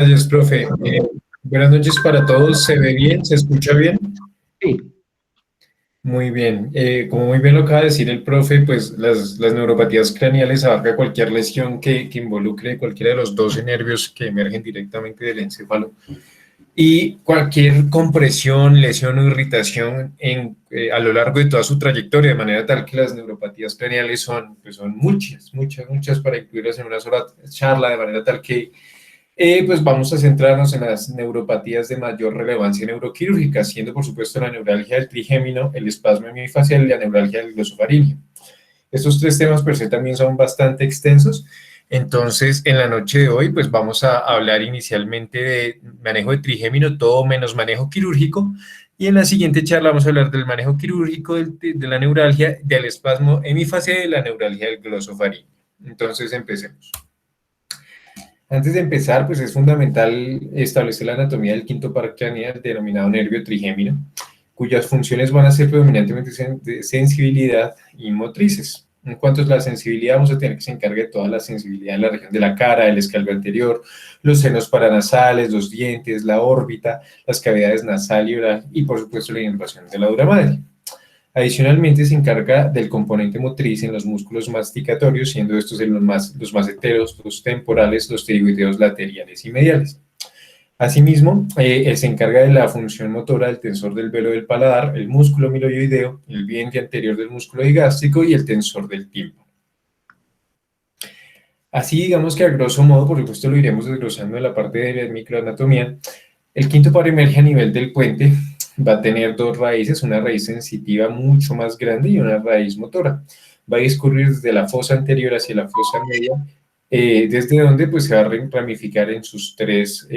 Gracias, profe. Buenas noches para todos. ¿Se ve bien? ¿Se escucha bien? Sí, Muy bien. Como muy bien lo acaba de decir el profe, pues las neuropatías craneales abarca cualquier lesión que involucre cualquiera de los 12 nervios que emergen directamente del encéfalo. Y cualquier compresión, lesión o irritación a lo largo de toda su trayectoria, de manera tal que las neuropatías craneales son muchas, muchas, muchas para incluirlas en una sola charla, de manera tal que pues vamos a centrarnos en las neuropatías de mayor relevancia neuroquirúrgica, siendo por supuesto la neuralgia del trigémino, el espasmo hemifacial y la neuralgia del glosofaringeo. Estos tres temas per se también son bastante extensos. Entonces, en la noche de hoy, pues vamos a hablar inicialmente de manejo de trigémino, todo menos manejo quirúrgico. Y en la siguiente charla vamos a hablar del manejo quirúrgico de la neuralgia, del espasmo hemifacial y de la neuralgia del glosofaringeo. Entonces, empecemos. Antes de empezar, pues es fundamental establecer la anatomía del quinto par craneal denominado nervio trigémino, cuyas funciones van a ser predominantemente de sensibilidad y motrices. En cuanto a la sensibilidad, vamos a tener que se encargue de toda la sensibilidad en la región de la cara, el escalvo anterior, los senos paranasales, los dientes, la órbita, las cavidades nasal y oral y, por supuesto, la inervación de la dura madre. Adicionalmente, se encarga del componente motriz en los músculos masticatorios, siendo estos los maceteros, los temporales, los pterigoideos laterales y mediales. Asimismo, se encarga de la función motora del tensor del velo del paladar, el músculo miloioideo, el vientre anterior del músculo digástrico y el tensor del tímpano. Así, digamos que a grosso modo, por supuesto lo iremos desglosando en la parte de la microanatomía, el quinto par emerge a nivel del puente, va a tener dos raíces, una raíz sensitiva mucho más grande y una raíz motora. Va a discurrir desde la fosa anterior hacia la fosa media, desde donde pues, se va a ramificar en sus tres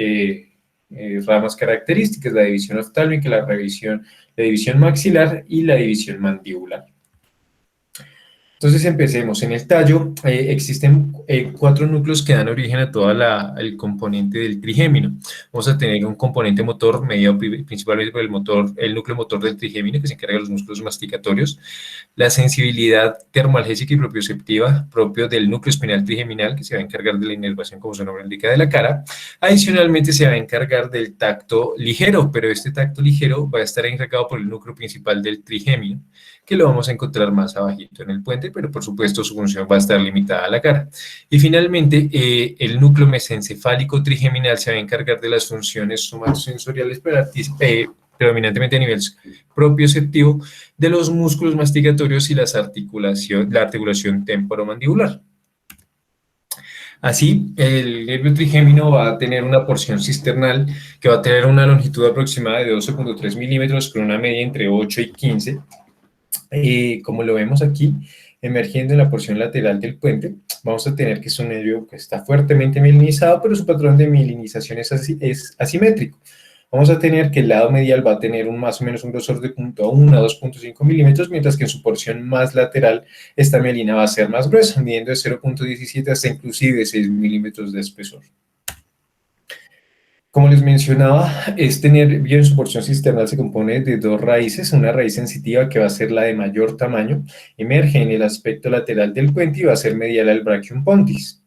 ramas características, la división oftálmica, la división maxilar y la división mandibular. Entonces empecemos. En el tallo existen 4 núcleos que dan origen a todo el componente del trigémino. Vamos a tener un componente motor mediado principalmente por el núcleo motor del trigémino que se encarga de los músculos masticatorios, la sensibilidad termoalgésica y propioceptiva propio del núcleo espinal trigeminal que se va a encargar de la inervación, como su nombre indica, de la cara. Adicionalmente se va a encargar del tacto ligero, pero este tacto ligero va a estar encargado por el núcleo principal del trigémino, que lo vamos a encontrar más abajito en el puente, pero por supuesto su función va a estar limitada a la cara. Y finalmente, el núcleo mesencefálico trigeminal se va a encargar de las funciones somatosensoriales predominantemente a nivel propioceptivo de los músculos masticatorios y la articulación temporomandibular. Así, el nervio trigémino va a tener una porción cisternal que va a tener una longitud aproximada de 12.3 milímetros con una media entre 8 y 15. Como lo vemos aquí, emergiendo en la porción lateral del puente, vamos a tener que es un nervio que está fuertemente mielinizado, pero su patrón de mielinización es asimétrico. Vamos a tener que el lado medial va a tener más o menos un grosor de 0.1 a 2.5 milímetros, mientras que en su porción más lateral esta mielina va a ser más gruesa, midiendo de 0.17 hasta inclusive 6 milímetros de espesor. Como les mencionaba, este nervio en su porción cisternal se compone de dos raíces, una raíz sensitiva que va a ser la de mayor tamaño, emerge en el aspecto lateral del puente y va a ser medial al brachium pontis.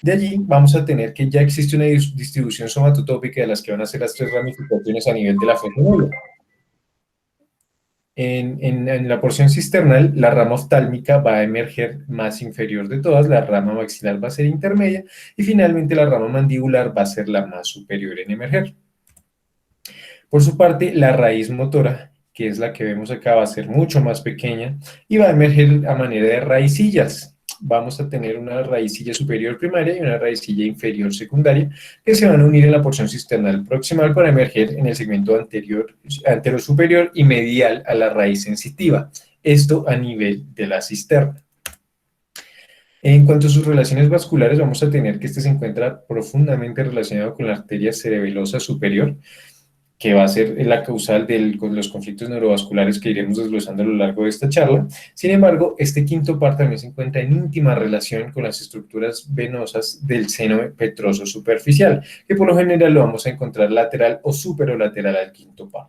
De allí vamos a tener que ya existe una distribución somatotópica de las que van a ser las tres ramificaciones a nivel de la fosa media. En la porción cisternal, la rama oftálmica va a emerger más inferior de todas, la rama maxilar va a ser intermedia y finalmente la rama mandibular va a ser la más superior en emerger. Por su parte, la raíz motora, que es la que vemos acá, va a ser mucho más pequeña y va a emerger a manera de raicillas. Vamos a tener una raicilla superior primaria y una raicilla inferior secundaria que se van a unir en la porción cisternal proximal para emerger en el segmento antero superior y medial a la raíz sensitiva. Esto a nivel de la cisterna. En cuanto a sus relaciones vasculares, vamos a tener que este se encuentra profundamente relacionado con la arteria cerebelosa superior, que va a ser la causal de los conflictos neurovasculares que iremos desglosando a lo largo de esta charla. Sin embargo, este quinto par también se encuentra en íntima relación con las estructuras venosas del seno petroso superficial, que por lo general lo vamos a encontrar lateral o superolateral al quinto par.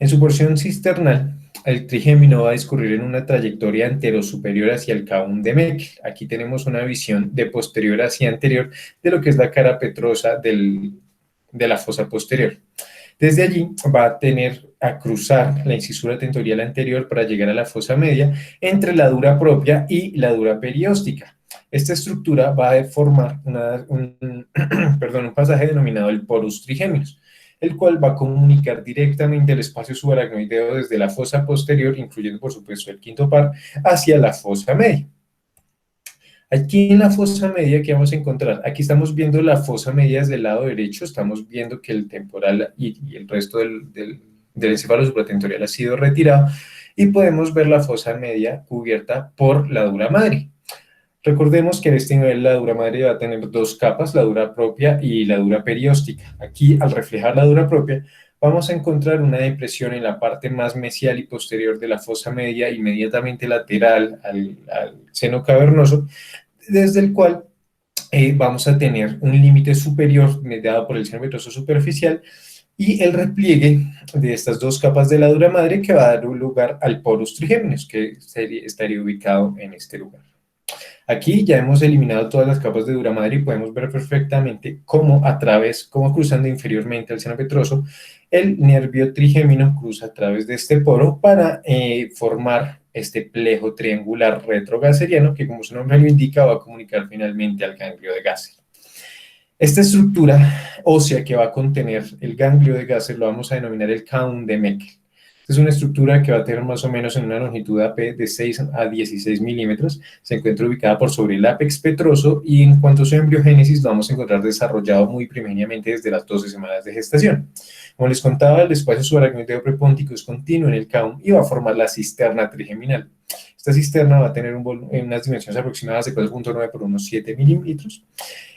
En su porción cisternal el trigémino va a discurrir en una trayectoria anterosuperior hacia el Cahún de Meckel. Aquí tenemos una visión de posterior hacia anterior de lo que es la cara petrosa de la fosa posterior. Desde allí va a tener a cruzar la incisura tentorial anterior para llegar a la fosa media entre la dura propia y la dura perióstica. Esta estructura va a formar un pasaje denominado el porus trigéminos, el cual va a comunicar directamente el espacio subaracnoideo desde la fosa posterior, incluyendo por supuesto el quinto par, hacia la fosa media. Aquí en la fosa media, ¿qué vamos a encontrar? Aquí estamos viendo la fosa media desde el lado derecho, estamos viendo que el temporal y el resto del encéfalo supratentorial ha sido retirado, y podemos ver la fosa media cubierta por la dura madre. Recordemos que en este nivel la dura madre va a tener dos capas, la dura propia y la dura perióstica. Aquí, al reflejar la dura propia, vamos a encontrar una depresión en la parte más mesial y posterior de la fosa media, inmediatamente lateral al seno cavernoso, desde el cual vamos a tener un límite superior mediado por el seno petroso superficial y el repliegue de estas dos capas de la dura madre, que va a dar lugar al porus trigéminos, que estaría ubicado en este lugar. Aquí ya hemos eliminado todas las capas de dura madre y podemos ver perfectamente cómo cruzando inferiormente al seno petroso, el nervio trigémino cruza a través de este poro para formar este plejo triangular retrogasseriano, que como su nombre lo indica va a comunicar finalmente al ganglio de Gasser. Esta estructura ósea que va a contener el ganglio de Gasser lo vamos a denominar el Cahún de Meckel. Es una estructura que va a tener más o menos en una longitud AP de 6 a 16 milímetros, se encuentra ubicada por sobre el ápex petroso y en cuanto a su embriogénesis lo vamos a encontrar desarrollado muy primeniamente desde las 12 semanas de gestación. Como les contaba, el espacio subaracnoideo prepóntico es continuo en el Cahún y va a formar la cisterna trigeminal. Esta cisterna va a tener unas dimensiones aproximadas de 4.9 por unos 7 milímetros.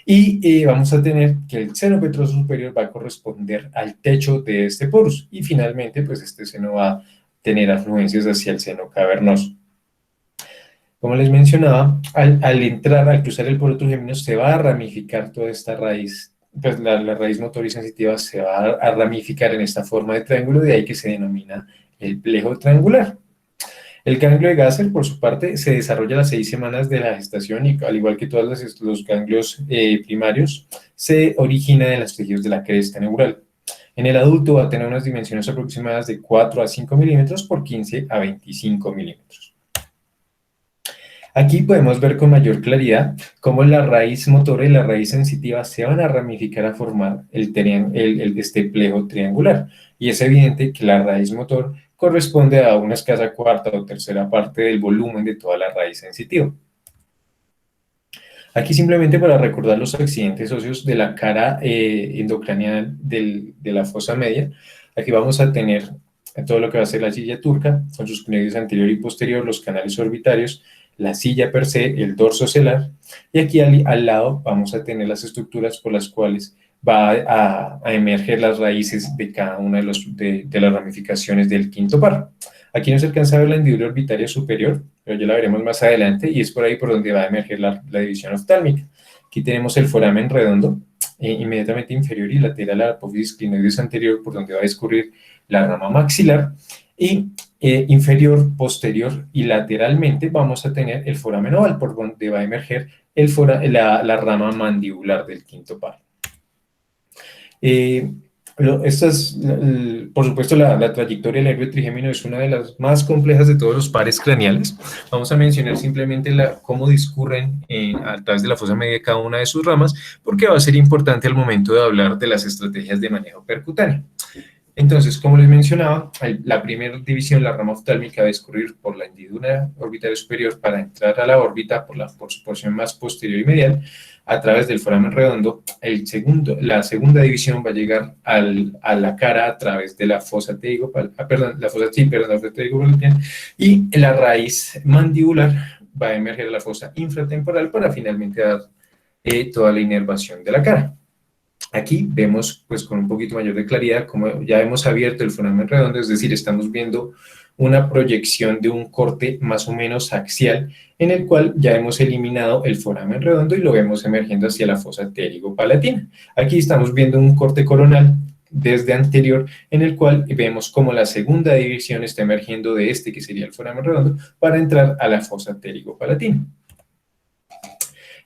Y vamos a tener que el seno petroso superior va a corresponder al techo de este porus, y finalmente pues este seno va a tener afluencias hacia el seno cavernoso. Como les mencionaba, al cruzar el poro trigémino se va a ramificar toda esta raíz, pues la raíz motor y sensitiva se va a ramificar en esta forma de triángulo, de ahí que se denomina el plejo triangular. El ganglio de Gasser, por su parte, se desarrolla a las 6 semanas de la gestación y, al igual que todos los ganglios primarios, se origina en los tejidos de la cresta neural. En el adulto va a tener unas dimensiones aproximadas de 4 a 5 milímetros por 15 a 25 milímetros. Aquí podemos ver con mayor claridad cómo la raíz motora y la raíz sensitiva se van a ramificar a formar este plejo triangular. Y es evidente que la raíz motor corresponde a una escasa cuarta o tercera parte del volumen de toda la raíz sensitiva. Aquí simplemente para recordar los accidentes óseos de la cara endocraneal de la fosa media, aquí vamos a tener todo lo que va a ser la silla turca, con sus conedios anterior y posterior, los canales orbitarios, la silla per se, el dorso celar, y aquí al lado vamos a tener las estructuras por las cuales va a emerger las raíces de cada una de las ramificaciones del quinto par. Aquí no se alcanza a ver la hendidura orbitaria superior, pero ya la veremos más adelante, y es por ahí por donde va a emerger la división oftálmica. Aquí tenemos el foramen redondo, inmediatamente inferior y lateral a la apófisis clinoides anterior, por donde va a discurrir la rama maxilar, y inferior, posterior y lateralmente vamos a tener el foramen oval, por donde va a emerger la rama mandibular del quinto par. Por supuesto, la trayectoria del nervio trigémino es una de las más complejas de todos los pares craneales. Vamos a mencionar simplemente cómo discurren a través de la fosa media cada una de sus ramas, porque va a ser importante al momento de hablar de las estrategias de manejo percutáneo. Entonces, como les mencionaba, la primera división, la rama oftálmica, va a discurrir por la hendidura orbital superior para entrar a la órbita por su porción más posterior y medial, a través del foramen redondo. La segunda división va a llegar a la cara a través de la fosa pterygopalatina, y la raíz mandibular va a emerger a la fosa infratemporal para finalmente dar toda la inervación de la cara. Aquí vemos pues con un poquito mayor de claridad como ya hemos abierto el foramen redondo, es decir, estamos viendo una proyección de un corte más o menos axial en el cual ya hemos eliminado el foramen redondo y lo vemos emergiendo hacia la fosa pterygopalatina. Aquí estamos viendo un corte coronal desde anterior, en el cual vemos como la segunda división está emergiendo de este, que sería el foramen redondo, para entrar a la fosa pterigo-palatina.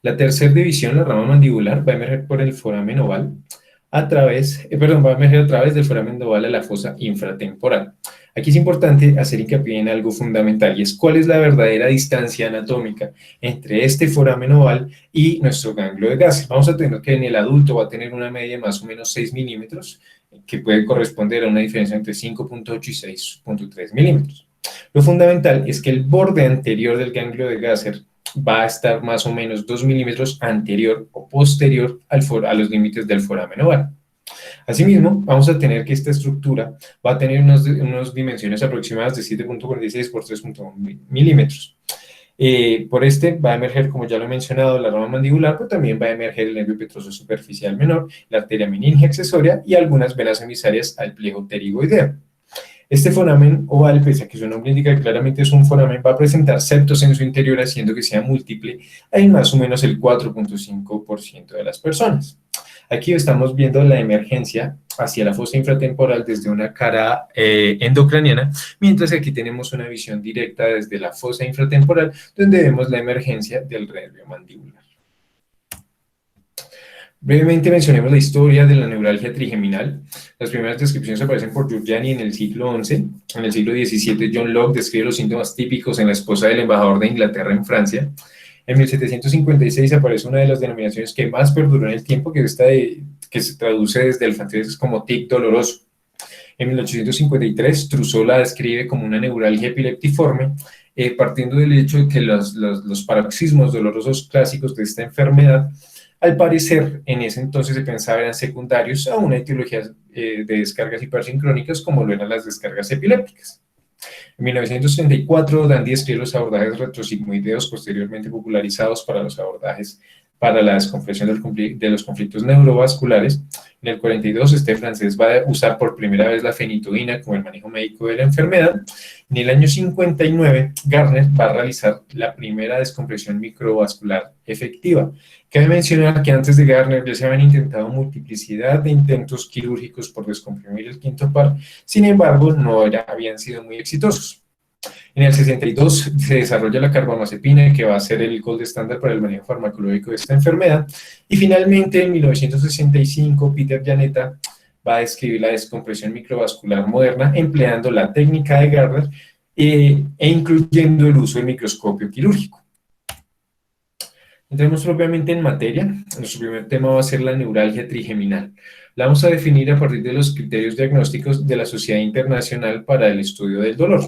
La tercera división, la rama mandibular, va a emerger por el foramen oval, va a emerger a través del foramen oval a la fosa infratemporal. Aquí es importante hacer hincapié en algo fundamental, y es cuál es la verdadera distancia anatómica entre este foramen oval y nuestro ganglio de Gasser. Vamos a tener que en el adulto va a tener una media de más o menos 6 milímetros, que puede corresponder a una diferencia entre 5.8 y 6.3 milímetros. Lo fundamental es que el borde anterior del ganglio de Gasser va a estar más o menos 2 milímetros anterior o posterior a los límites del foramen oval. Asimismo, vamos a tener que esta estructura va a tener unas dimensiones aproximadas de 7.46 por 3.1 milímetros. Por este va a emerger, como ya lo he mencionado, la rama mandibular, pero también va a emerger el nervio petroso superficial menor, la arteria meningia accesoria y algunas venas emisarias al pliego pterigoideo. Este foramen oval, pese a que su nombre indica que claramente es un foramen, va a presentar septos en su interior, haciendo que sea múltiple en más o menos el 4.5% de las personas. Aquí estamos viendo la emergencia hacia la fosa infratemporal desde una cara endocraniana, mientras que aquí tenemos una visión directa desde la fosa infratemporal, donde vemos la emergencia del nervio mandibular. Brevemente mencionemos la historia de la neuralgia trigeminal. Las primeras descripciones aparecen por Giugiani en el siglo XI. En el siglo XVII, John Locke describe los síntomas típicos en la esposa del embajador de Inglaterra en Francia. En 1756 aparece una de las denominaciones que más perduró en el tiempo, que es esta que se traduce desde el francés como tic doloroso. En 1853, Trousseau la describe como una neuralgia epileptiforme, partiendo del hecho de que los paroxismos dolorosos clásicos de esta enfermedad, al parecer, en ese entonces se pensaba eran secundarios a una etiología de descargas hipersincrónicas, como lo eran las descargas epilépticas. En 1934, Dandy escribe los abordajes retrosigmoideos, posteriormente popularizados para los abordajes para la descompresión de los conflictos neurovasculares. En el 42, este francés va a usar por primera vez la fenitoína como el manejo médico de la enfermedad. En el año 59, Gardner va a realizar la primera descompresión microvascular efectiva. Cabe mencionar que antes de Gardner ya se habían intentado multiplicidad de intentos quirúrgicos por descomprimir el quinto par, sin embargo, no habían sido muy exitosos. En el 62 se desarrolla la carbamazepina, que va a ser el gold estándar para el manejo farmacológico de esta enfermedad. Y finalmente, en 1965, Peter Janetta va a describir la descompresión microvascular moderna empleando la técnica de Gardner e incluyendo el uso del microscopio quirúrgico. Entremos propiamente en materia. Nuestro primer tema va a ser la neuralgia trigeminal. La vamos a definir a partir de los criterios diagnósticos de la Sociedad Internacional para el Estudio del Dolor.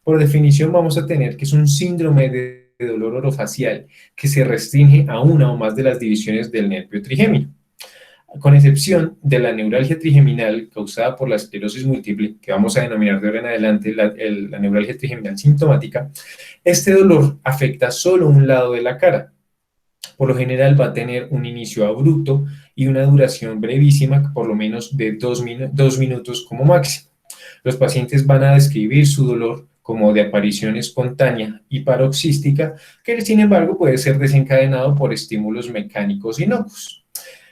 Por definición vamos a tener que es un síndrome de dolor orofacial que se restringe a una o más de las divisiones del nervio trigémino. Con excepción de la neuralgia trigeminal causada por la esclerosis múltiple, que vamos a denominar de ahora en adelante la neuralgia trigeminal sintomática, este dolor afecta solo un lado de la cara. Por lo general va a tener un inicio abrupto y una duración brevísima, por lo menos de 2 minutos como máximo. Los pacientes van a describir su dolor como de aparición espontánea y paroxística, que sin embargo puede ser desencadenado por estímulos mecánicos inocuos.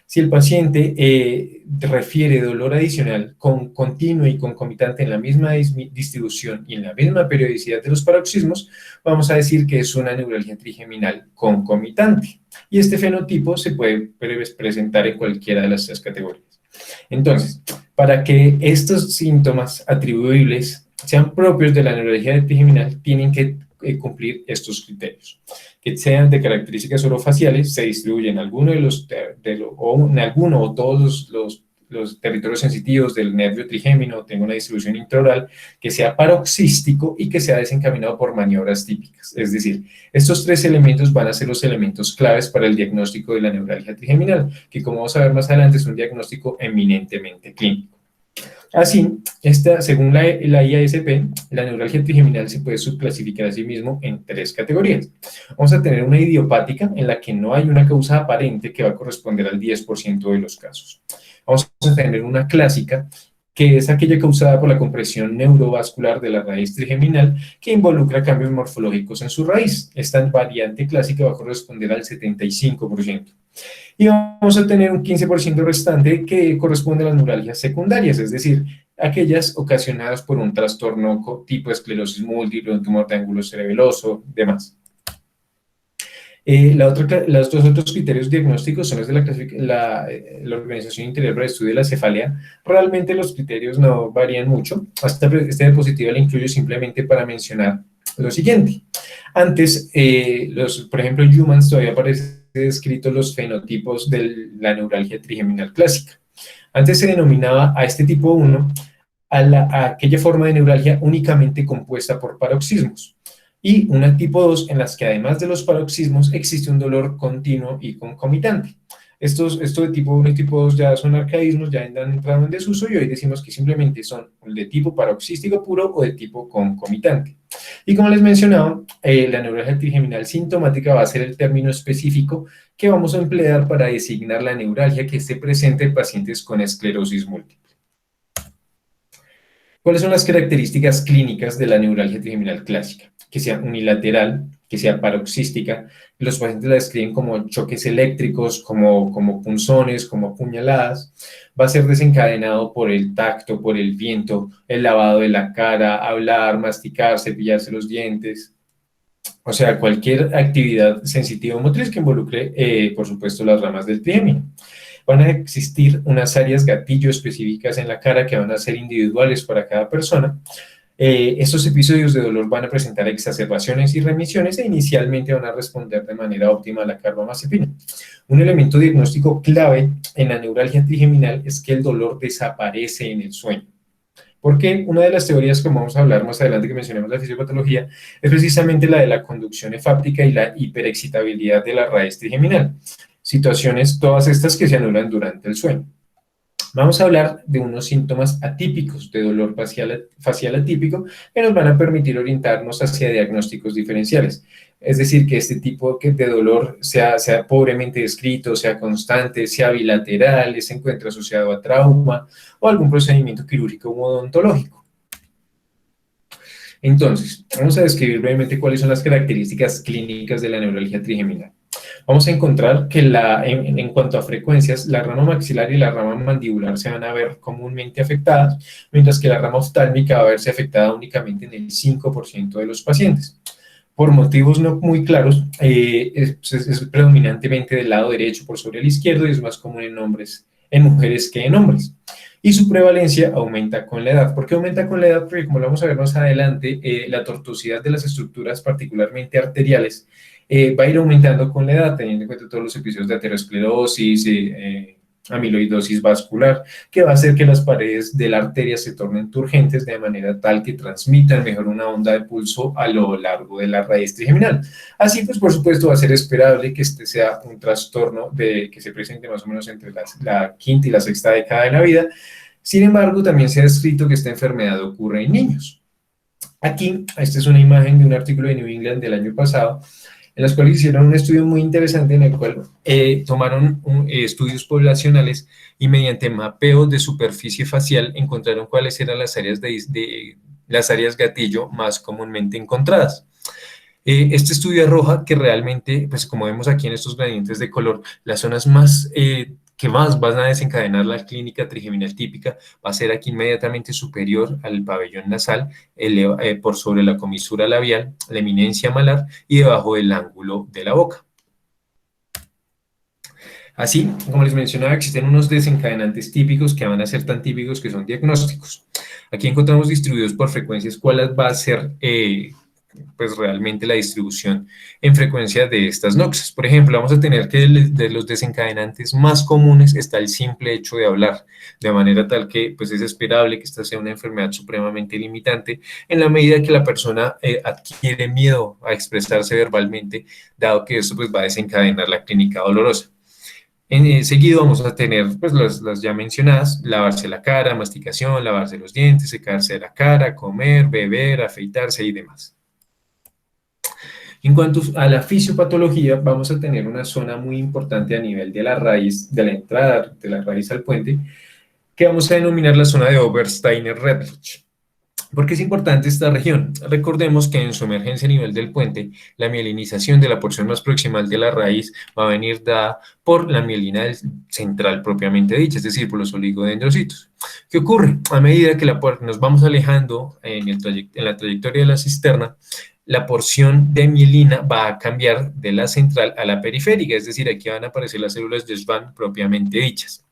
Si el paciente refiere dolor adicional continuo y concomitante en la misma distribución y en la misma periodicidad de los paroxismos, vamos a decir que es una neuralgia trigeminal concomitante. Y este fenotipo se puede presentar en cualquiera de las 3 categorías. Entonces, para que estos síntomas atribuibles sean propios de la neuralgia trigeminal, tienen que cumplir estos criterios, que sean de características orofaciales, se distribuyen en alguno en alguno o todos los territorios sensitivos del nervio trigémino, tenga una distribución intraoral, que sea paroxístico y que sea desencaminado por maniobras típicas. Es decir, estos 3 elementos van a ser los elementos claves para el diagnóstico de la neuralgia trigeminal, que como vamos a ver más adelante es un diagnóstico eminentemente clínico. Así, según la IASP, la neuralgia trigeminal se puede subclasificar a sí mismo en 3 categorías. Vamos a tener una idiopática en la que no hay una causa aparente que va a corresponder al 10% de los casos. Vamos a tener una clásica que es aquella causada por la compresión neurovascular de la raíz trigeminal que involucra cambios morfológicos en su raíz. Esta variante clásica va a corresponder al 75%. Y vamos a tener un 15% restante que corresponde a las neuralgias secundarias, es decir, aquellas ocasionadas por un trastorno tipo esclerosis múltiple, un tumor de ángulo cerebeloso, demás. Los dos otros criterios diagnósticos son los de la Organización Interior para el Estudio de la Cefalia. Realmente los criterios no varían mucho. Esta diapositiva la incluyo simplemente para mencionar lo siguiente. Antes, por ejemplo, en Humans todavía aparece descrito los fenotipos de la neuralgia trigeminal clásica. Antes se denominaba a este tipo 1 a aquella forma de neuralgia únicamente compuesta por paroxismos, y una tipo 2 en las que además de los paroxismos existe un dolor continuo y concomitante. Esto de tipo 1 y tipo 2 ya son arcaísmos, ya han entrado en desuso, y hoy decimos que simplemente son de tipo paroxístico puro o de tipo concomitante. Y como les mencionaba, la neuralgia trigeminal sintomática va a ser el término específico que vamos a emplear para designar la neuralgia que esté presente en pacientes con esclerosis múltiple. ¿Cuáles son las características clínicas de la neuralgia trigeminal clásica? Que sea unilateral, que sea paroxística. Los pacientes la describen como choques eléctricos, como punzones, como puñaladas. Va a ser desencadenado por el tacto, por el viento, el lavado de la cara, hablar, masticar, cepillarse los dientes. O sea, cualquier actividad sensitiva o motriz que involucre, por supuesto, las ramas del trigemino. Van a existir unas áreas gatillo específicas en la cara que van a ser individuales para cada persona. Estos episodios de dolor van a presentar exacerbaciones y remisiones e inicialmente van a responder de manera óptima a la carbamazepina. Un elemento diagnóstico clave en la neuralgia trigeminal es que el dolor desaparece en el sueño. Porque una de las teorías que vamos a hablar más adelante, que mencionemos la fisiopatología, es precisamente la de la conducción efáptica y la hiperexcitabilidad de la raíz trigeminal. Situaciones todas estas que se anulan durante el sueño. Vamos a hablar de unos síntomas atípicos de dolor facial atípico que nos van a permitir orientarnos hacia diagnósticos diferenciales. Es decir, que este tipo de dolor sea pobremente descrito, sea constante, sea bilateral, se encuentre asociado a trauma o algún procedimiento quirúrgico u odontológico. Entonces, vamos a describir brevemente cuáles son las características clínicas de la neuralgia trigeminal. Vamos a encontrar que en cuanto a frecuencias, la rama maxilar y la rama mandibular se van a ver comúnmente afectadas, mientras que la rama oftálmica va a verse afectada únicamente en el 5% de los pacientes. Por motivos no muy claros, es predominantemente del lado derecho por sobre el izquierdo y es más común en mujeres que en hombres. Y su prevalencia aumenta con la edad. ¿Por qué aumenta con la edad? Porque, como lo vamos a ver más adelante, la tortuosidad de las estructuras, particularmente arteriales, va a ir aumentando con la edad, teniendo en cuenta todos los episodios de aterosclerosis, amiloidosis vascular, que va a hacer que las paredes de la arteria se tornen turgentes de manera tal que transmitan mejor una onda de pulso a lo largo de la raíz trigeminal. Así pues, por supuesto, va a ser esperable que este sea un trastorno que se presente más o menos entre la quinta y la sexta década de la vida. Sin embargo, también se ha descrito que esta enfermedad ocurre en niños. Aquí, esta es una imagen de un artículo de New England del año pasado, en las cuales hicieron un estudio muy interesante en el cual tomaron estudios poblacionales y mediante mapeo de superficie facial encontraron cuáles eran las áreas gatillo más comúnmente encontradas. Este estudio arroja que realmente, pues como vemos aquí en estos gradientes de color, las zonas que más van a desencadenar la clínica trigeminal típica va a ser aquí inmediatamente superior al pabellón nasal, por sobre la comisura labial, la eminencia malar y debajo del ángulo de la boca. Así, como les mencionaba, existen unos desencadenantes típicos que van a ser tan típicos que son diagnósticos. Aquí encontramos distribuidos por frecuencias cuáles va a ser pues realmente la distribución en frecuencia de estas noxas. Por ejemplo, vamos a tener que de los desencadenantes más comunes está el simple hecho de hablar, de manera tal que pues, es esperable que esta sea una enfermedad supremamente limitante en la medida que la persona adquiere miedo a expresarse verbalmente, dado que esto pues, va a desencadenar la clínica dolorosa. Seguido vamos a tener pues, las ya mencionadas, lavarse la cara, masticación, lavarse los dientes, secarse la cara, comer, beber, afeitarse y demás. En cuanto a la fisiopatología, vamos a tener una zona muy importante a nivel de la raíz, de la entrada de la raíz al puente, que vamos a denominar la zona de Obersteiner-Redlich. ¿Por qué es importante esta región? Recordemos que en su emergencia a nivel del puente, la mielinización de la porción más proximal de la raíz va a venir dada por la mielina central propiamente dicha, es decir, por los oligodendrocitos. ¿Qué ocurre? A medida que nos vamos alejando en la trayectoria de la cisterna, la porción de mielina va a cambiar de la central a la periférica, es decir, aquí van a aparecer las células de Schwann propiamente dichas.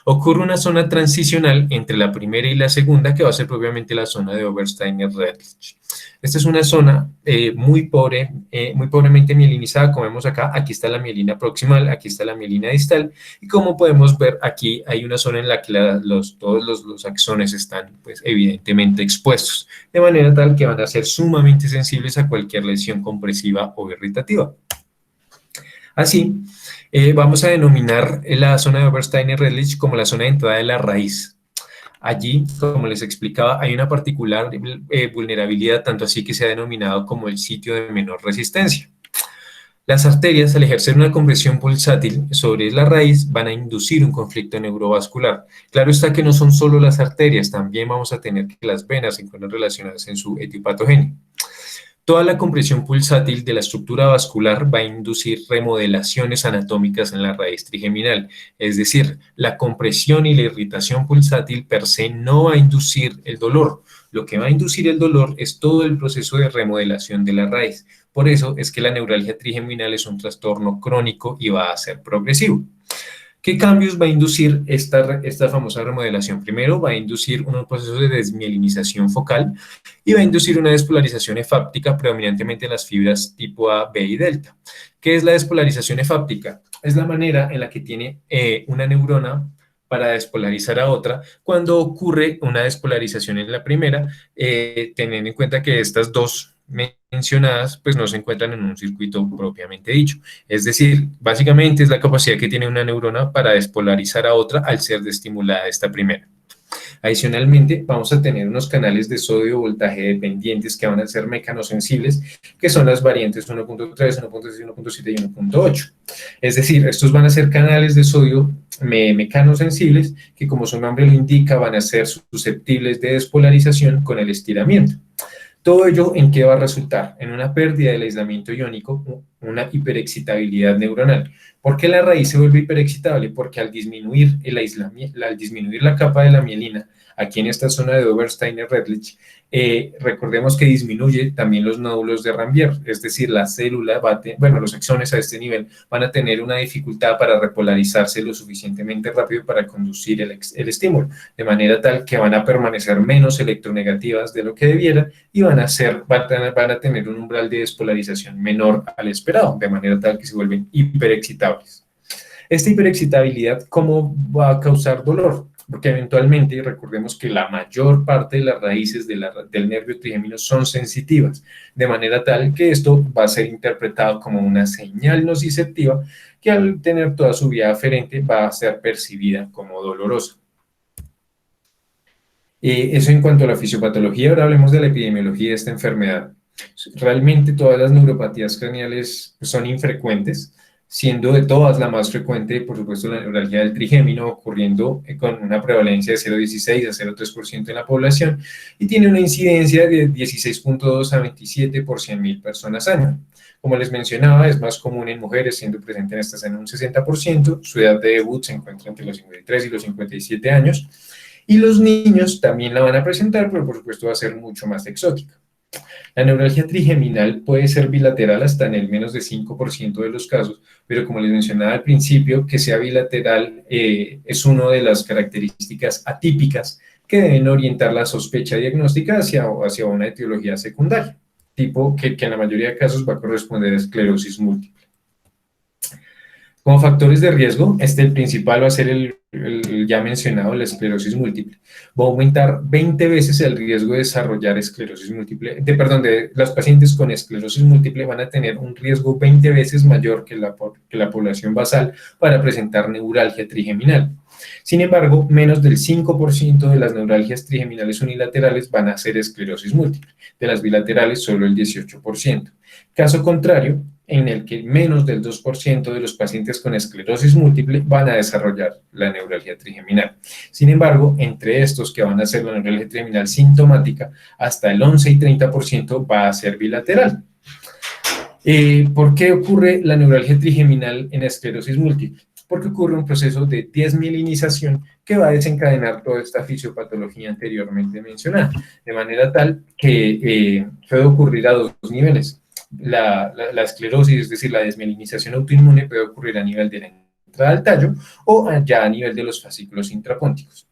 Ocurre una zona transicional entre la primera y la segunda, que va a ser propiamente la zona de Obersteiner-Redlich. Esta es una zona muy pobremente mielinizada, como vemos acá. Aquí está la mielina proximal, aquí está la mielina distal, y como podemos ver, aquí hay una zona en la que todos los axones están, pues, evidentemente expuestos, de manera tal que van a ser sumamente sensibles a cualquier lesión compresiva o irritativa. Así, vamos a denominar la zona de Obersteiner-Redlich como la zona de entrada de la raíz. Allí, como les explicaba, hay una particular vulnerabilidad, tanto así que se ha denominado como el sitio de menor resistencia. Las arterias, al ejercer una compresión pulsátil sobre la raíz, van a inducir un conflicto neurovascular. Claro está que no son solo las arterias, también vamos a tener que las venas se encuentran relacionadas en su etiopatogenia. Toda la compresión pulsátil de la estructura vascular va a inducir remodelaciones anatómicas en la raíz trigeminal, es decir, la compresión y la irritación pulsátil per se no va a inducir el dolor. Lo que va a inducir el dolor es todo el proceso de remodelación de la raíz. Por eso es que la neuralgia trigeminal es un trastorno crónico y va a ser progresivo. ¿Qué cambios va a inducir esta famosa remodelación? Primero, va a inducir unos procesos de desmielinización focal y va a inducir una despolarización efáptica predominantemente en las fibras tipo A, B y delta. ¿Qué es la despolarización efáptica? Es la manera en la que tiene una neurona para despolarizar a otra cuando ocurre una despolarización en la primera, teniendo en cuenta que estas dos mencionadas pues no se encuentran en un circuito propiamente dicho. Es decir, básicamente es la capacidad que tiene una neurona para despolarizar a otra al ser desestimulada esta primera. Adicionalmente, vamos a tener unos canales de sodio voltaje dependientes que van a ser mecanosensibles, que son las variantes 1.3, 1.6, 1.7 y 1.8. Es decir, estos van a ser canales de sodio mecanosensibles que, como su nombre lo indica, van a ser susceptibles de despolarización con el estiramiento. Todo ello, ¿en qué va a resultar? En una pérdida del aislamiento iónico, una hiperexcitabilidad neuronal. ¿Por qué la raíz se vuelve hiperexcitable? Porque al disminuir la capa de la mielina, aquí en esta zona de Obersteiner-Redlich, recordemos que disminuye también los nódulos de Ranvier, es decir, la célula los axones a este nivel van a tener una dificultad para repolarizarse lo suficientemente rápido para conducir el estímulo, de manera tal que van a permanecer menos electronegativas de lo que debiera y van a tener un umbral de despolarización menor al esperado, de manera tal que se vuelven hiperexcitables. Esta hiperexcitabilidad, ¿cómo va a causar dolor? Porque eventualmente, recordemos que la mayor parte de las raíces del nervio trigémino son sensitivas, de manera tal que esto va a ser interpretado como una señal nociceptiva que al tener toda su vía aferente va a ser percibida como dolorosa. Eso en cuanto a la fisiopatología. Ahora hablemos de la epidemiología de esta enfermedad. Realmente todas las neuropatías craneales son infrecuentes, siendo de todas la más frecuente, por supuesto, la neuralgia del trigémino, ocurriendo con una prevalencia de 0,16 a 0,3% en la población, y tiene una incidencia de 16.2 a 27 por 100.000 personas año. Como les mencionaba, es más común en mujeres, siendo presente en estas en un 60%, su edad de debut se encuentra entre los 53 y los 57 años, y los niños también la van a presentar, pero por supuesto va a ser mucho más exótica. La neuralgia trigeminal puede ser bilateral hasta en el menos de 5% de los casos, pero como les mencionaba al principio, que sea bilateral es una de las características atípicas que deben orientar la sospecha diagnóstica hacia una etiología secundaria, tipo que en la mayoría de casos va a corresponder a esclerosis múltiple. Como factores de riesgo, el principal va a ser el ya mencionado, la esclerosis múltiple. Va a aumentar 20 veces el riesgo de desarrollar esclerosis múltiple, los pacientes con esclerosis múltiple van a tener un riesgo 20 veces mayor que la población basal para presentar neuralgia trigeminal. Sin embargo, menos del 5% de las neuralgias trigeminales unilaterales van a ser esclerosis múltiple, de las bilaterales solo el 18%. Caso contrario, en el que menos del 2% de los pacientes con esclerosis múltiple van a desarrollar la neuralgia trigeminal. Sin embargo, entre estos que van a hacer la neuralgia trigeminal sintomática, hasta el 11 y 30% va a ser bilateral. ¿Por qué ocurre la neuralgia trigeminal en esclerosis múltiple? Porque ocurre un proceso de desmielinización que va a desencadenar toda esta fisiopatología anteriormente mencionada, de manera tal que puede ocurrir a dos niveles. La esclerosis, es decir, la desmielinización autoinmune, puede ocurrir a nivel de la entrada al tallo o ya a nivel de los fascículos intrapónticos.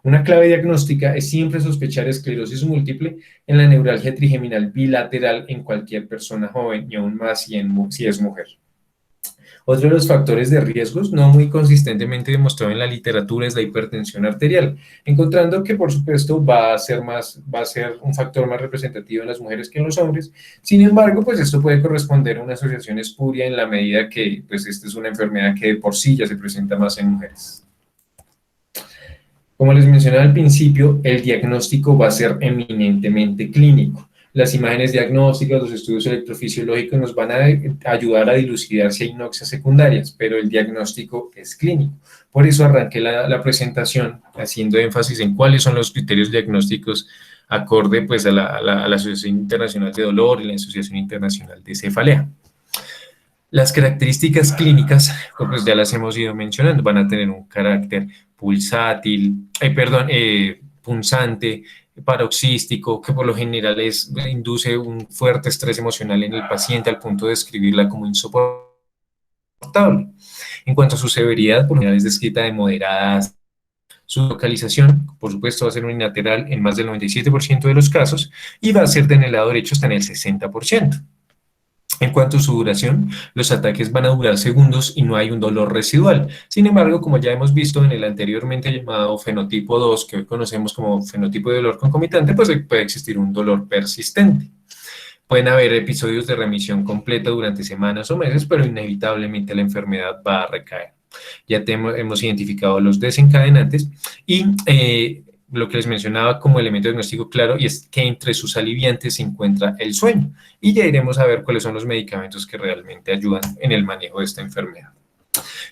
Una clave diagnóstica es siempre sospechar esclerosis múltiple en la neuralgia trigeminal bilateral en cualquier persona joven y aún más si es mujer. Otro de los factores de riesgos no muy consistentemente demostrado en la literatura es la hipertensión arterial, encontrando que por supuesto va a ser un factor más representativo en las mujeres que en los hombres. Sin embargo, pues esto puede corresponder a una asociación espuria en la medida que pues esta es una enfermedad que de por sí ya se presenta más en mujeres. Como les mencionaba al principio, el diagnóstico va a ser eminentemente clínico. Las imágenes diagnósticas, los estudios electrofisiológicos nos van a ayudar a dilucidar si hay noxias secundarias, pero el diagnóstico es clínico. Por eso arranqué la presentación haciendo énfasis en cuáles son los criterios diagnósticos acorde pues, a la Asociación Internacional de Dolor y la Asociación Internacional de Cefalea. Las características clínicas, pues ya las hemos ido mencionando, van a tener un carácter punzante, paroxístico, que por lo general induce un fuerte estrés emocional en el paciente al punto de describirla como insoportable. En cuanto a su severidad, por lo general es descrita de moderadas. Su localización, por supuesto, va a ser unilateral en más del 97% de los casos y va a ser en el lado derecho hasta en el 60%. En cuanto a su duración, los ataques van a durar segundos y no hay un dolor residual. Sin embargo, como ya hemos visto en el anteriormente llamado fenotipo 2, que hoy conocemos como fenotipo de dolor concomitante, pues puede existir un dolor persistente. Pueden haber episodios de remisión completa durante semanas o meses, pero inevitablemente la enfermedad va a recaer. Ya hemos identificado los desencadenantes y lo que les mencionaba como elemento diagnóstico claro, y es que entre sus aliviantes se encuentra el sueño. Y ya iremos a ver cuáles son los medicamentos que realmente ayudan en el manejo de esta enfermedad.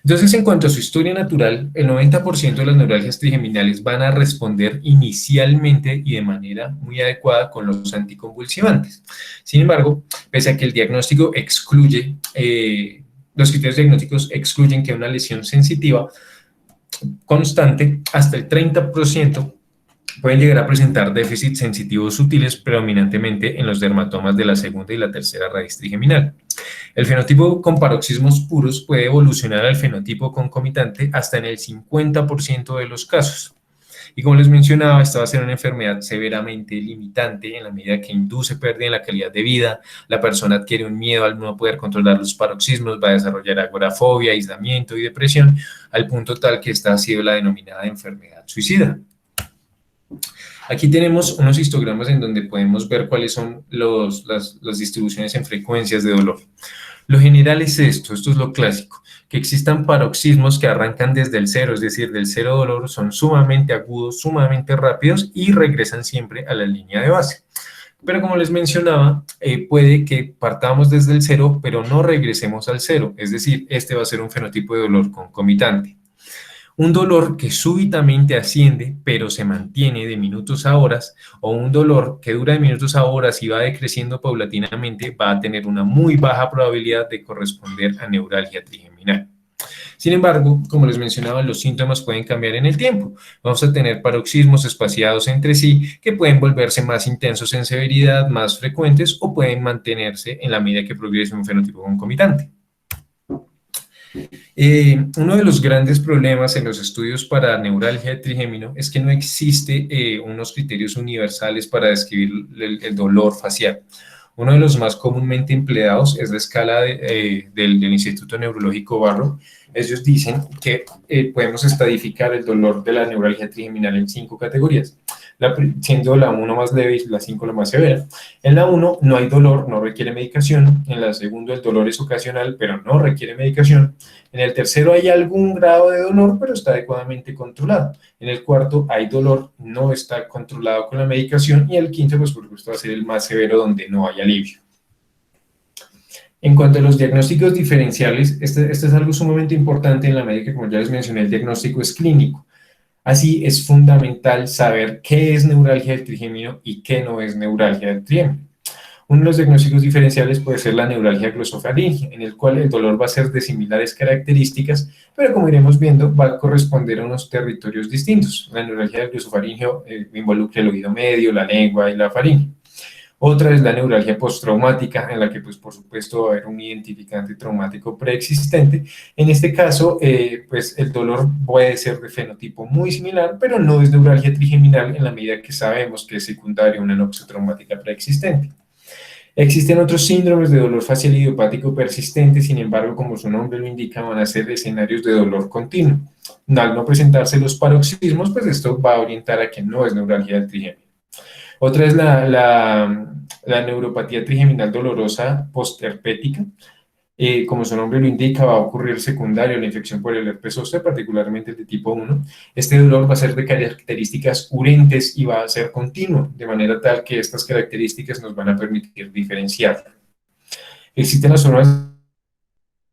Entonces, en cuanto a su historia natural, el 90% de las neuralgias trigeminales van a responder inicialmente y de manera muy adecuada con los anticonvulsivantes. Sin embargo, pese a que el diagnóstico excluye, los criterios diagnósticos excluyen que una lesión sensitiva constante, hasta el 30%, pueden llegar a presentar déficits sensitivos sutiles predominantemente en los dermatomas de la segunda y la tercera raíz trigeminal. El fenotipo con paroxismos puros puede evolucionar al fenotipo concomitante hasta en el 50% de los casos. Y como les mencionaba, esta va a ser una enfermedad severamente limitante en la medida que induce pérdida en la calidad de vida, la persona adquiere un miedo al no poder controlar los paroxismos, va a desarrollar agorafobia, aislamiento y depresión, al punto tal que esta ha sido la denominada enfermedad suicida. Aquí tenemos unos histogramas en donde podemos ver cuáles son las distribuciones en frecuencias de dolor. Lo general es esto es lo clásico, que existan paroxismos que arrancan desde el cero, es decir, del cero dolor, son sumamente agudos, sumamente rápidos y regresan siempre a la línea de base. Pero como les mencionaba, puede que partamos desde el cero, pero no regresemos al cero, es decir, este va a ser un fenotipo de dolor concomitante. Un dolor que súbitamente asciende, pero se mantiene de minutos a horas, o un dolor que dura de minutos a horas y va decreciendo paulatinamente, va a tener una muy baja probabilidad de corresponder a neuralgia trigeminal. Sin embargo, como les mencionaba, los síntomas pueden cambiar en el tiempo. Vamos a tener paroxismos espaciados entre sí que pueden volverse más intensos en severidad, más frecuentes o pueden mantenerse en la medida que progrese un fenotipo concomitante. Uno de los grandes problemas en los estudios para neuralgia de trigémino es que no existe unos criterios universales para describir el dolor facial. Uno de los más comúnmente empleados es la escala del Instituto Neurológico Barrow. Ellos dicen que podemos estadificar el dolor de la neuralgia trigeminal en 5 categorías, siendo la 1 más leve y la 5 la más severa. En la 1 no hay dolor, no requiere medicación. En la 2 el dolor es ocasional, pero no requiere medicación. En el 3 hay algún grado de dolor, pero está adecuadamente controlado. En el 4 hay dolor, no está controlado con la medicación. Y el 5, pues por supuesto, va a ser el más severo, donde no hay alivio. En cuanto a los diagnósticos diferenciales, este es algo sumamente importante en la medida que, como ya les mencioné, el diagnóstico es clínico. Así es fundamental saber qué es neuralgia del trigémino y qué no es neuralgia del trigémino. Uno de los diagnósticos diferenciales puede ser la neuralgia glosofaríngea, en el cual el dolor va a ser de similares características, pero como iremos viendo, va a corresponder a unos territorios distintos. La neuralgia del glosofaríngeo involucra el oído medio, la lengua y la faringe. Otra es la neuralgia postraumática, en la que, pues, por supuesto, va a haber un identificante traumático preexistente. En este caso, pues, el dolor puede ser de fenotipo muy similar, pero no es neuralgia trigeminal en la medida que sabemos que es secundaria a una noxotraumática preexistente. Existen otros síndromes de dolor facial idiopático persistente, sin embargo, como su nombre lo indica, van a ser escenarios de dolor continuo. Al no presentarse los paroxismos, pues esto va a orientar a que no es neuralgia del trigémino. Otra es la neuropatía trigeminal dolorosa postherpética. Como su nombre lo indica, va a ocurrir secundario a la infección por el herpes zóster, particularmente el de tipo 1. Este dolor va a ser de características urentes y va a ser continuo, de manera tal que estas características nos van a permitir diferenciar. Existen las formas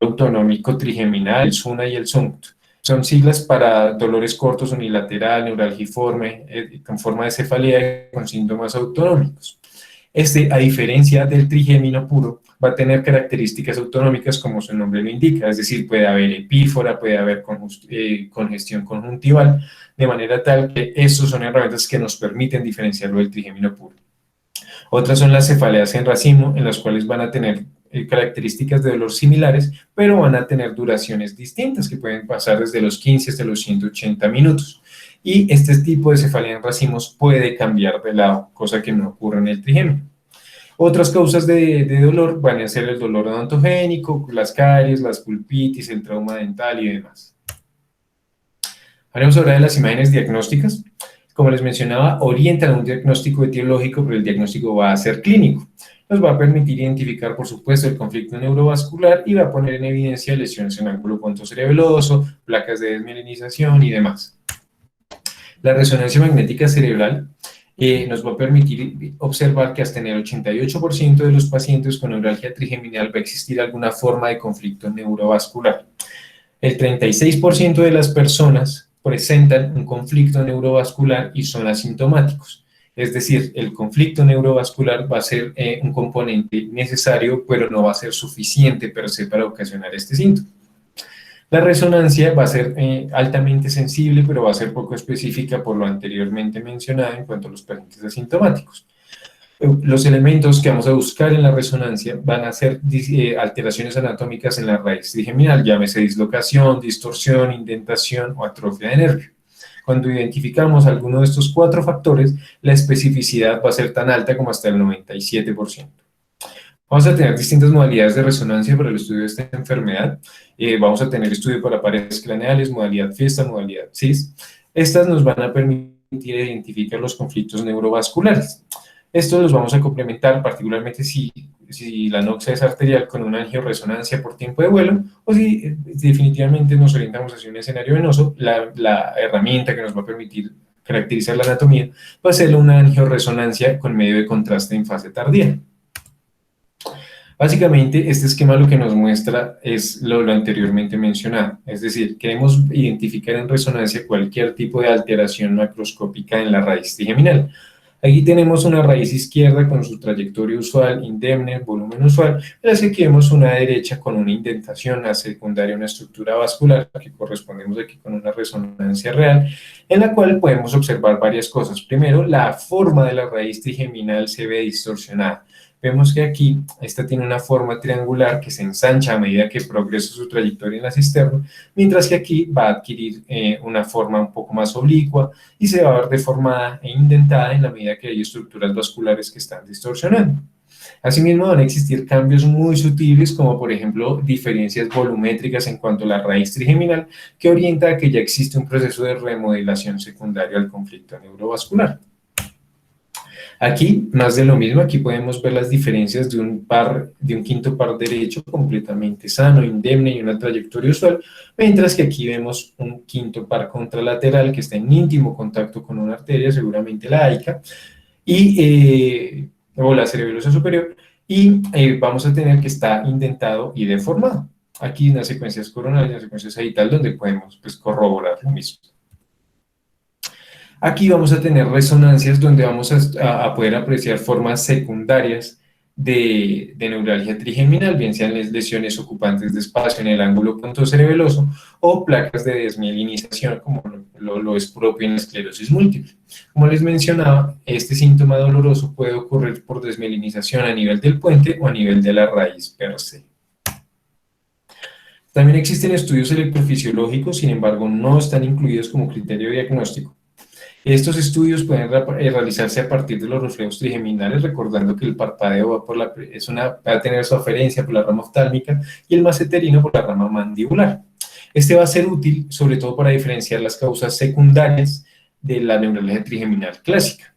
autonómico trigeminal, el SUNA y el SUNT. Son siglas para dolores cortos unilateral, neuralgiforme, con forma de cefalea con síntomas autonómicos. A diferencia del trigémino puro, va a tener características autonómicas como su nombre lo indica, es decir, puede haber epífora, puede haber congestión conjuntival, de manera tal que estos son herramientas que nos permiten diferenciarlo del trigémino puro. Otras son las cefaleas en racimo, en las cuales van a tener características de dolor similares, pero van a tener duraciones distintas, que pueden pasar desde los 15 hasta los 180 minutos. Y este tipo de cefalea en racimos puede cambiar de lado, cosa que no ocurre en el trigémino. Otras causas de dolor van a ser el dolor odontogénico, las caries, las pulpitis, el trauma dental y demás. Haremos ahora de las imágenes diagnósticas. Como les mencionaba, orientan a un diagnóstico etiológico, pero el diagnóstico va a ser clínico. Nos va a permitir identificar, por supuesto, el conflicto neurovascular y va a poner en evidencia lesiones en ángulo pontocerebeloso, placas de desmielinización y demás. La resonancia magnética cerebral nos va a permitir observar que hasta en el 88% de los pacientes con neuralgia trigeminal va a existir alguna forma de conflicto neurovascular. El 36% de las personas presentan un conflicto neurovascular y son asintomáticos. Es decir, el conflicto neurovascular va a ser un componente necesario, pero no va a ser suficiente per se para ocasionar este síntoma. La resonancia va a ser altamente sensible, pero va a ser poco específica por lo anteriormente mencionado en cuanto a los pacientes asintomáticos. Los elementos que vamos a buscar en la resonancia van a ser alteraciones anatómicas en la raíz trigeminal, llámese dislocación, distorsión, indentación o atrofia de nervio. Cuando identificamos alguno de estos 4 factores, la especificidad va a ser tan alta como hasta el 97%. Vamos a tener distintas modalidades de resonancia para el estudio de esta enfermedad. Vamos a tener estudio para paredes craneales, modalidad fiesta, modalidad CIS. Estas nos van a permitir identificar los conflictos neurovasculares. Estos los vamos a complementar particularmente si la noxa es arterial con una angioresonancia por tiempo de vuelo o si definitivamente nos orientamos hacia un escenario venoso, la herramienta que nos va a permitir caracterizar la anatomía va a ser una angioresonancia con medio de contraste en fase tardía. Básicamente, este esquema lo que nos muestra es lo anteriormente mencionado, es decir, queremos identificar en resonancia cualquier tipo de alteración macroscópica en la raíz trigeminal. Aquí tenemos una raíz izquierda con su trayectoria usual, indemne, volumen usual, pero así aquí vemos una derecha con una indentación a secundaria, una estructura vascular, que correspondemos aquí con una resonancia real, en la cual podemos observar varias cosas. Primero, la forma de la raíz trigeminal se ve distorsionada. Vemos que aquí, esta tiene una forma triangular que se ensancha a medida que progresa su trayectoria en la cisterna, mientras que aquí va a adquirir una forma un poco más oblicua y se va a ver deformada e indentada en la medida que hay estructuras vasculares que están distorsionando. Asimismo, van a existir cambios muy sutiles, como por ejemplo diferencias volumétricas en cuanto a la raíz trigeminal, que orienta a que ya existe un proceso de remodelación secundario al conflicto neurovascular. Aquí, más de lo mismo, aquí podemos ver las diferencias de un quinto par derecho completamente sano, indemne y una trayectoria usual, mientras que aquí vemos un quinto par contralateral que está en íntimo contacto con una arteria, seguramente la AICA, o la cerebelosa superior, y vamos a tener que está indentado y deformado. Aquí en las secuencias coronarias, en las secuencias sagital, donde podemos pues, corroborar lo mismo. Aquí vamos a tener resonancias donde vamos a poder apreciar formas secundarias de neuralgia trigeminal, bien sean lesiones ocupantes de espacio en el ángulo pontocerebeloso o placas de desmielinización, como lo es propio en la esclerosis múltiple. Como les mencionaba, este síntoma doloroso puede ocurrir por desmielinización a nivel del puente o a nivel de la raíz per se. También existen estudios electrofisiológicos, sin embargo, no están incluidos como criterio diagnóstico. Estos estudios pueden realizarse a partir de los reflejos trigeminales, recordando que el parpadeo va a tener su aferencia por la rama oftálmica y el masseterino por la rama mandibular. Este va a ser útil sobre todo para diferenciar las causas secundarias de la neuralgia trigeminal clásica.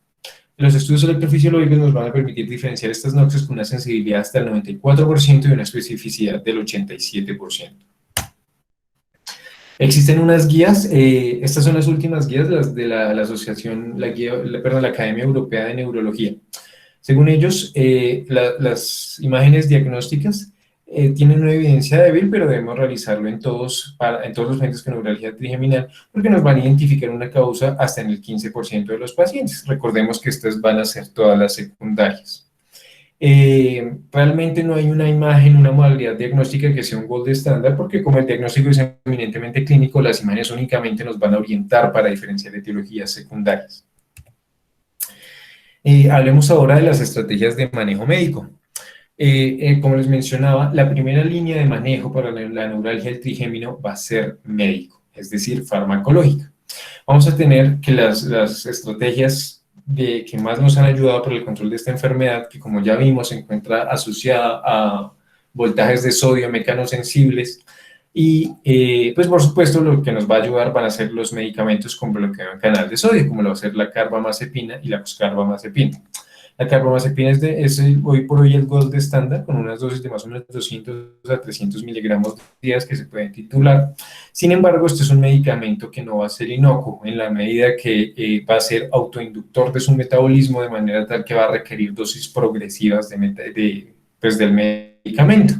Los estudios electrofisiológicos nos van a permitir diferenciar estas noxias con una sensibilidad hasta el 94% y una especificidad del 87%. Existen unas guías, estas son las últimas guías la asociación, la Academia Europea de Neurología. Según ellos, las imágenes diagnósticas tienen una evidencia débil, pero debemos realizarlo en todos los pacientes con neuralgia trigeminal, porque nos van a identificar una causa hasta en el 15% de los pacientes. Recordemos que estas van a ser todas las secundarias. Realmente no hay una imagen, una modalidad diagnóstica que sea un gold estándar, porque como el diagnóstico es eminentemente clínico, las imágenes únicamente nos van a orientar para diferenciar etiologías secundarias. Hablemos ahora de las estrategias de manejo médico. Como les mencionaba, la primera línea de manejo para la neuralgia del trigémino va a ser médico, es decir, farmacológica. Vamos a tener que las estrategias que más nos han ayudado para el control de esta enfermedad, que como ya vimos se encuentra asociada a voltajes de sodio mecanosensibles, y pues por supuesto lo que nos va a ayudar van a ser los medicamentos con bloqueo en canal de sodio, como lo va a ser la carbamazepina y la carbamazepina. La carbamazepina es hoy por hoy el gold estándar, con unas dosis de más o menos 200 a 300 miligramos días que se pueden titular. Sin embargo, este es un medicamento que no va a ser inocuo en la medida que va a ser autoinductor de su metabolismo, de manera tal que va a requerir dosis progresivas del medicamento.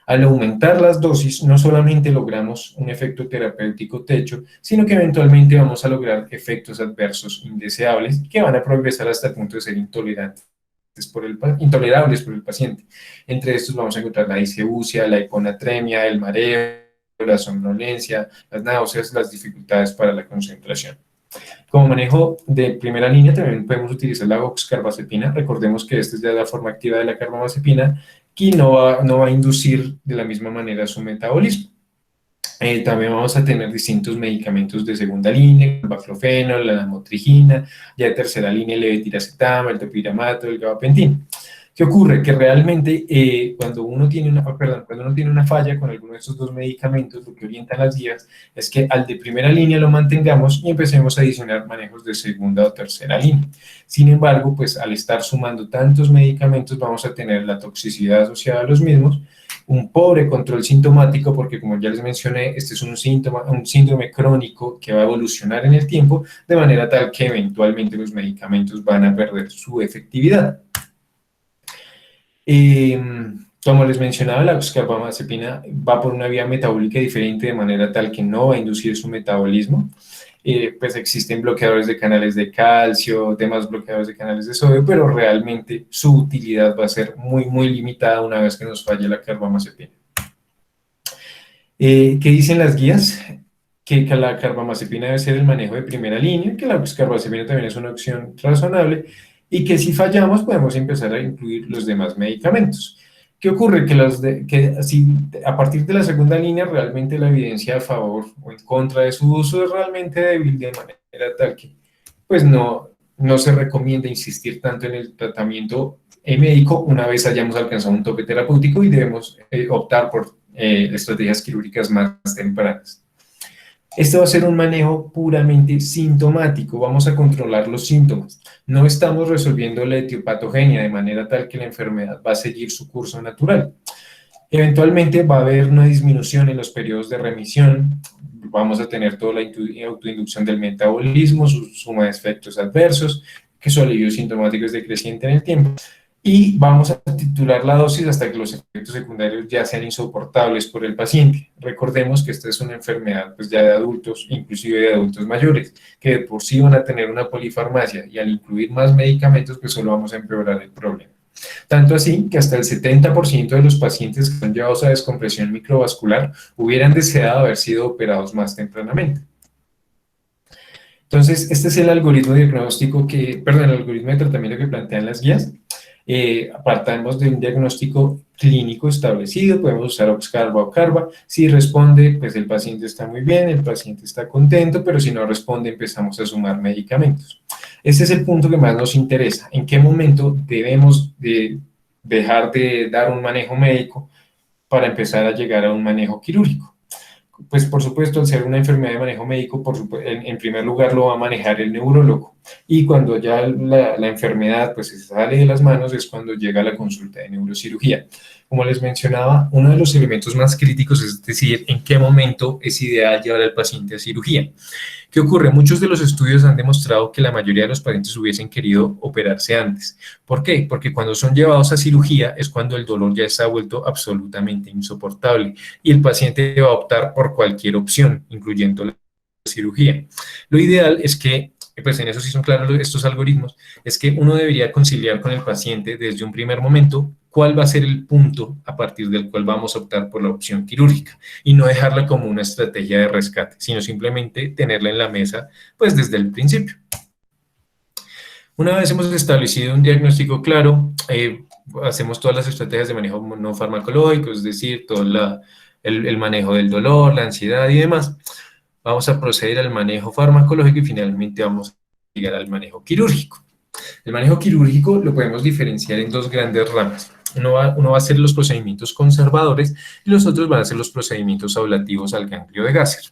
Al aumentar las dosis, no solamente logramos un efecto terapéutico techo, sino que eventualmente vamos a lograr efectos adversos indeseables que van a progresar hasta el punto de ser intolerables por el paciente. Entre estos vamos a encontrar la diseusia, la hiponatremia, el mareo, la somnolencia, las náuseas, las dificultades para la concentración. Como manejo de primera línea también podemos utilizar la oxcarbazepina. Recordemos que esta es ya la forma activa de la carbamazepina, que no va a inducir de la misma manera su metabolismo. También vamos a tener distintos medicamentos de segunda línea, el baclofeno, la lamotrigina, ya de tercera línea el levetiracetam, el topiramato, el gabapentin. ¿Qué ocurre? Que realmente cuando uno tiene una falla con alguno de estos dos medicamentos, lo que orientan las guías es que al de primera línea lo mantengamos y empecemos a adicionar manejos de segunda o tercera línea. Sin embargo, pues al estar sumando tantos medicamentos vamos a tener la toxicidad asociada a los mismos, un pobre control sintomático, porque como ya les mencioné, este es un síndrome crónico que va a evolucionar en el tiempo, de manera tal que eventualmente los medicamentos van a perder su efectividad. Como les mencionaba, la carbamazepina va por una vía metabólica diferente, de manera tal que no va a inducir su metabolismo. Pues existen bloqueadores de canales de calcio, demás bloqueadores de canales de sodio, pero realmente su utilidad va a ser muy, muy limitada una vez que nos falle la carbamazepina. ¿Qué dicen las guías? Que la carbamazepina debe ser el manejo de primera línea, que la carbamazepina también es una opción razonable, y que si fallamos podemos empezar a incluir los demás medicamentos. ¿Qué ocurre? Que si a partir de la segunda línea realmente la evidencia a favor o en contra de su uso es realmente débil, de manera tal que pues no se recomienda insistir tanto en el tratamiento médico una vez hayamos alcanzado un tope terapéutico y debemos optar por estrategias quirúrgicas más tempranas. Este va a ser un manejo puramente sintomático, vamos a controlar los síntomas. No estamos resolviendo la etiopatogenia de manera tal que la enfermedad va a seguir su curso natural. Eventualmente va a haber una disminución en los periodos de remisión, vamos a tener toda la autoinducción del metabolismo, su suma de efectos adversos, que su alivio sintomático es decreciente en el tiempo. y vamos a titular la dosis hasta que los efectos secundarios ya sean insoportables por el paciente. Recordemos que esta es una enfermedad pues, ya de adultos, inclusive de adultos mayores, que de por sí van a tener una polifarmacia y al incluir más medicamentos pues solo vamos a empeorar el problema. Tanto así que hasta el 70% de los pacientes que son llevados a descompresión microvascular hubieran deseado haber sido operados más tempranamente. Entonces, este es el algoritmo de diagnóstico el algoritmo de tratamiento que plantean las guías. Apartamos de un diagnóstico clínico establecido, podemos usar Oxcarva o Carva. Si responde, pues el paciente está muy bien, el paciente está contento, pero si no responde, empezamos a sumar medicamentos. Este es el punto que más nos interesa. ¿En qué momento debemos de dejar de dar un manejo médico para empezar a llegar a un manejo quirúrgico? Pues por supuesto, al ser una enfermedad de manejo médico, en primer lugar lo va a manejar el neurólogo. Y cuando ya la enfermedad pues, se sale de las manos es cuando llega la consulta de neurocirugía. Como les mencionaba, uno de los elementos más críticos es decir, en qué momento es ideal llevar al paciente a cirugía. ¿Qué ocurre? Muchos de los estudios han demostrado que la mayoría de los pacientes hubiesen querido operarse antes. ¿Por qué? Porque cuando son llevados a cirugía es cuando el dolor ya está vuelto absolutamente insoportable y el paciente va a optar por cualquier opción, incluyendo la cirugía. Lo ideal es que, pues en eso sí son claros estos algoritmos, es que uno debería conciliar con el paciente desde un primer momento cuál va a ser el punto a partir del cual vamos a optar por la opción quirúrgica y no dejarla como una estrategia de rescate, sino simplemente tenerla en la mesa pues desde el principio. Una vez hemos establecido un diagnóstico claro, hacemos todas las estrategias de manejo no farmacológico, es decir, todo el manejo del dolor, la ansiedad y demás. Vamos a proceder al manejo farmacológico y finalmente vamos a llegar al manejo quirúrgico. El manejo quirúrgico lo podemos diferenciar en dos grandes ramas. Uno va a ser los procedimientos conservadores y los otros van a ser los procedimientos ablativos al ganglio de Gasser.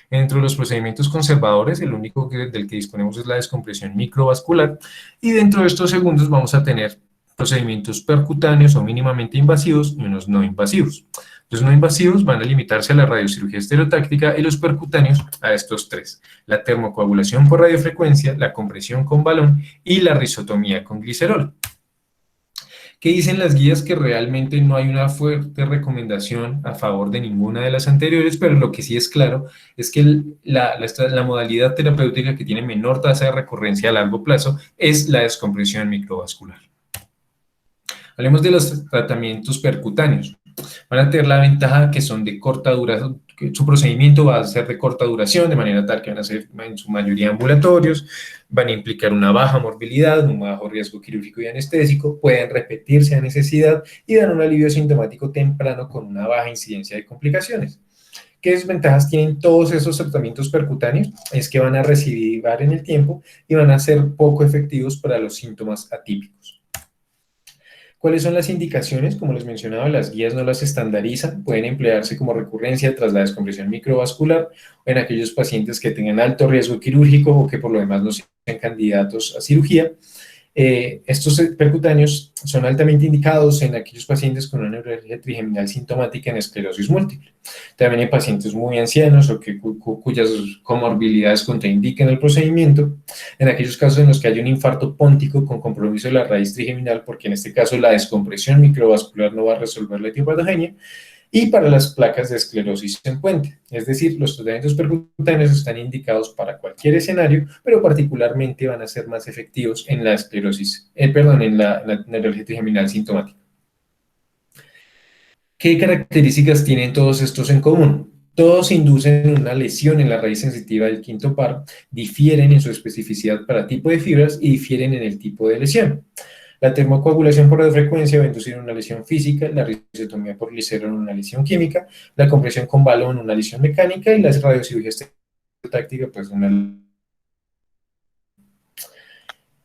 Entre los procedimientos conservadores, el único del que disponemos es la descompresión microvascular y dentro de estos segundos vamos a tener procedimientos percutáneos o mínimamente invasivos y unos no invasivos. Los no invasivos van a limitarse a la radiocirugía estereotáctica y los percutáneos a estos tres: la termocoagulación por radiofrecuencia, la compresión con balón y la risotomía con glicerol. ¿Qué dicen las guías? Que realmente no hay una fuerte recomendación a favor de ninguna de las anteriores, pero lo que sí es claro es que la modalidad terapéutica que tiene menor tasa de recurrencia a largo plazo es la descompresión microvascular. Hablemos de los tratamientos percutáneos. Van a tener la ventaja que son de corta duración, que su procedimiento va a ser de corta duración, de manera tal que van a ser en su mayoría ambulatorios, van a implicar una baja morbilidad, un bajo riesgo quirúrgico y anestésico, pueden repetirse a necesidad y dan un alivio sintomático temprano con una baja incidencia de complicaciones. ¿Qué desventajas tienen todos esos tratamientos percutáneos? Es que van a recidivar en el tiempo y van a ser poco efectivos para los síntomas atípicos. ¿Cuáles son las indicaciones? Como les mencionaba, las guías no las estandarizan, pueden emplearse como recurrencia tras la descompresión microvascular o en aquellos pacientes que tengan alto riesgo quirúrgico o que por lo demás no sean candidatos a cirugía. Estos percutáneos son altamente indicados en aquellos pacientes con una neuralgia trigeminal sintomática en esclerosis múltiple. También en pacientes muy ancianos o cuyas comorbilidades contraindican el procedimiento. En aquellos casos en los que hay un infarto póntico con compromiso de la raíz trigeminal, porque en este caso la descompresión microvascular no va a resolver la etiopatogenia. Y para las placas de esclerosis en puente. Es decir, los tratamientos percutáneos están indicados para cualquier escenario, pero particularmente van a ser más efectivos en la esclerosis, en la neuralgia trigeminal sintomática. ¿Qué características tienen todos estos en común? Todos inducen una lesión en la raíz sensitiva del quinto par, difieren en su especificidad para tipo de fibras y difieren en el tipo de lesión. La termocoagulación por radiofrecuencia va a inducir una lesión física, la risotomía por glicerol una lesión química, la compresión con balón una lesión mecánica y la radiocirugía estereotáctica pues una.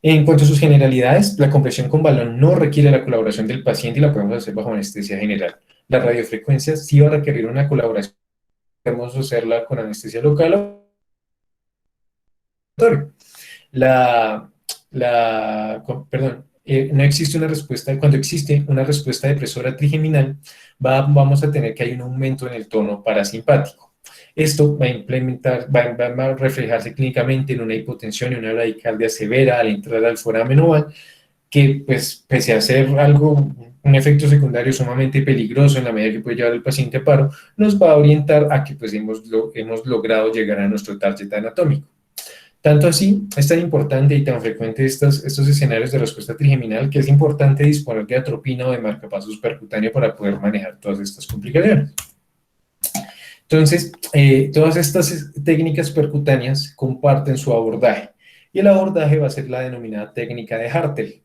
En cuanto a sus generalidades, la compresión con balón no requiere la colaboración del paciente y la podemos hacer bajo anestesia general. La radiofrecuencia sí va a requerir una colaboración, podemos hacerla con anestesia local o no existe una respuesta. Cuando existe una respuesta depresora trigeminal, vamos a tener que hay un aumento en el tono parasimpático. Esto va a reflejarse clínicamente en una hipotensión y una bradicardia severa al entrar al foramen oval, que pues pese a ser algo, un efecto secundario sumamente peligroso en la medida que puede llevar al paciente a paro, nos va a orientar a que pues hemos logrado llegar a nuestro target anatómico. Tanto así, es tan importante y tan frecuente estos escenarios de respuesta trigeminal que es importante disponer de atropina o de marcapasos percutáneo para poder manejar todas estas complicaciones. Entonces, todas estas técnicas percutáneas comparten su abordaje y el abordaje va a ser la denominada técnica de Hartel.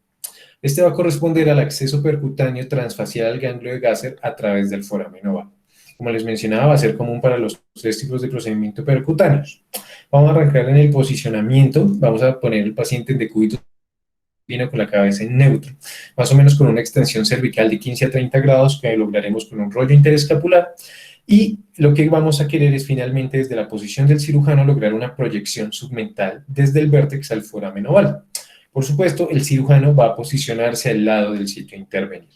Este va a corresponder al acceso percutáneo transfacial al ganglio de Gasser a través del foramen oval. Como les mencionaba, va a ser común para los tres tipos de procedimiento percutáneos. Vamos a arrancar en el posicionamiento, vamos a poner el paciente en decúbito supino con la cabeza en neutro, más o menos con una extensión cervical de 15 a 30 grados que lograremos con un rollo interescapular. Y lo que vamos a querer es finalmente desde la posición del cirujano lograr una proyección submental desde el vértex al foramen oval. Por supuesto, el cirujano va a posicionarse al lado del sitio a intervenir.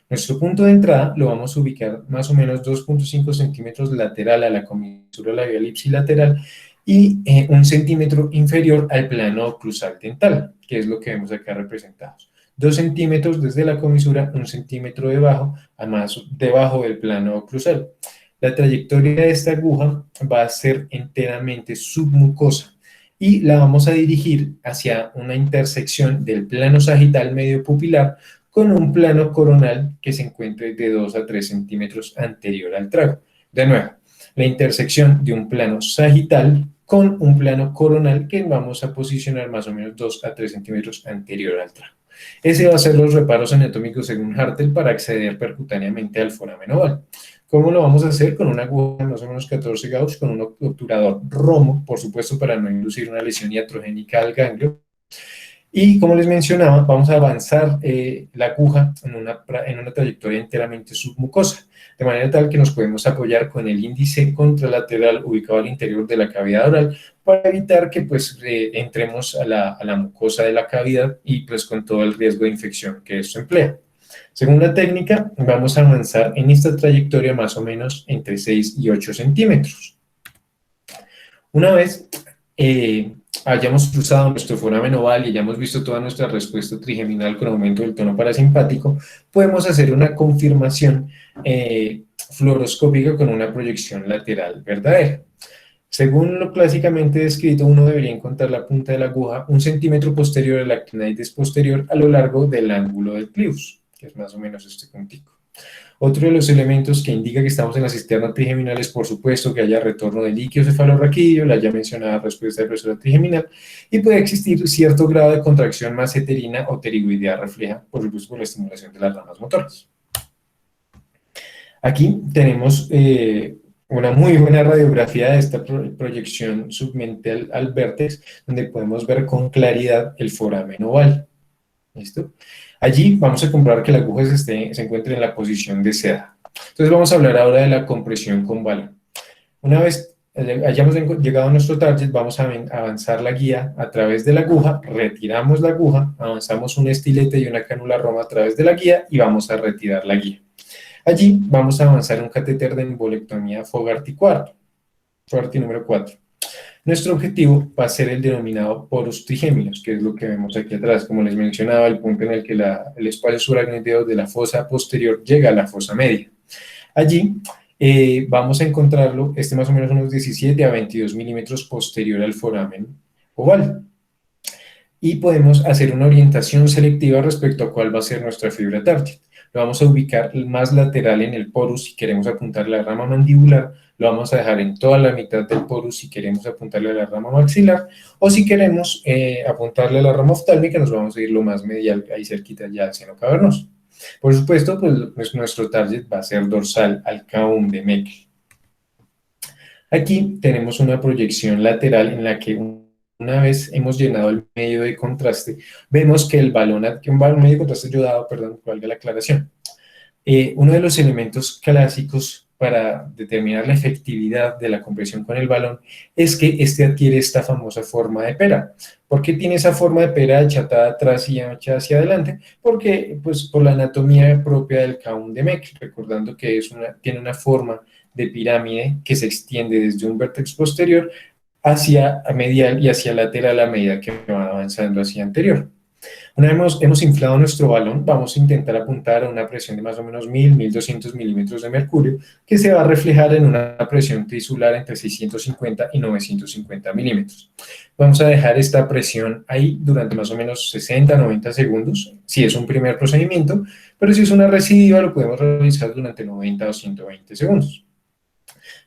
Nuestro punto de entrada lo vamos a ubicar más o menos 2.5 centímetros lateral a la comisura labial ipsilateral y 1 centímetro inferior al plano oclusal dental, que es lo que vemos acá representados. 2 centímetros desde la comisura, 1 centímetro debajo, a más debajo del plano oclusal. La trayectoria de esta aguja va a ser enteramente submucosa y la vamos a dirigir hacia una intersección del plano sagital medio pupilar con un plano coronal que se encuentre de 2 a 3 centímetros anterior al trago. De nuevo, la intersección de un plano sagital con un plano coronal que vamos a posicionar más o menos 2 a 3 centímetros anterior al trago. Ese va a ser los reparos anatómicos según Hartel para acceder percutáneamente al foramen oval. ¿Cómo lo vamos a hacer? Con una aguja de más o menos 14 gauge, con un obturador romo, por supuesto para no inducir una lesión iatrogénica al ganglio. Y como les mencionaba, vamos a avanzar la aguja en una trayectoria enteramente submucosa, de manera tal que nos podemos apoyar con el índice contralateral ubicado al interior de la cavidad oral para evitar que pues entremos a la mucosa de la cavidad y pues con todo el riesgo de infección que esto emplea. Según la técnica, vamos a avanzar en esta trayectoria más o menos entre 6 y 8 centímetros. Una vez hayamos cruzado nuestro foramen oval y hayamos visto toda nuestra respuesta trigeminal con aumento del tono parasimpático, podemos hacer una confirmación fluoroscópica con una proyección lateral verdadera. Según lo clásicamente descrito, uno debería encontrar la punta de la aguja 1 centímetro posterior al actinitis posterior a lo largo del ángulo del clivus, que es más o menos este puntico. Otro de los elementos que indica que estamos en la cisterna trigeminal es, por supuesto, que haya retorno de líquido cefalorraquídeo, la ya mencionada respuesta de presión trigeminal, y puede existir cierto grado de contracción maseterina o pterigoidea refleja, por supuesto, por la estimulación de las ramas motoras. Aquí tenemos una muy buena radiografía de esta proyección submental al vértex, donde podemos ver con claridad el foramen oval. ¿Listo? Allí vamos a comprobar que la aguja se encuentre en la posición deseada. Entonces vamos a hablar ahora de la compresión con balón. Una vez hayamos llegado a nuestro target, vamos a avanzar la guía a través de la aguja, retiramos la aguja, avanzamos un estilete y una cánula Roma a través de la guía y vamos a retirar la guía. Allí vamos a avanzar un catéter de embolectomía Fogarty número 4. Nuestro objetivo va a ser el denominado porus trigéminos, que es lo que vemos aquí atrás. Como les mencionaba, el punto en el que el espacio subaracnoideo de la fosa posterior llega a la fosa media. Allí vamos a encontrarlo, más o menos unos 17 a 22 milímetros posterior al foramen oval. Y podemos hacer una orientación selectiva respecto a cuál va a ser nuestra fibra target. Lo vamos a ubicar más lateral en el porus si queremos apuntarle a la rama mandibular, lo vamos a dejar en toda la mitad del porus si queremos apuntarle a la rama maxilar, o si queremos apuntarle a la rama oftálmica, nos vamos a ir lo más medial, ahí cerquita ya al seno cavernoso. Por supuesto, pues nuestro target va a ser dorsal al K1 de Meckel. Aquí tenemos una proyección lateral en la que una vez hemos llenado el medio de contraste, vemos que un medio de contraste yodado, perdón, valga la aclaración. Uno de los elementos clásicos para determinar la efectividad de la compresión con el balón es que este adquiere esta famosa forma de pera. ¿Por qué tiene esa forma de pera achatada atrás y ancha hacia adelante? Porque, pues, por la anatomía propia del K1 de Meckel, recordando que tiene una forma de pirámide que se extiende desde un vértex posterior hacia medial y hacia lateral a medida que va avanzando hacia anterior. Una vez hemos inflado nuestro balón, vamos a intentar apuntar a una presión de más o menos 1000, 1200 milímetros de mercurio, que se va a reflejar en una presión tisular entre 650 y 950 milímetros. Vamos a dejar esta presión ahí durante más o menos 60, 90 segundos, si es un primer procedimiento, pero si es una recidiva lo podemos realizar durante 90 o 120 segundos.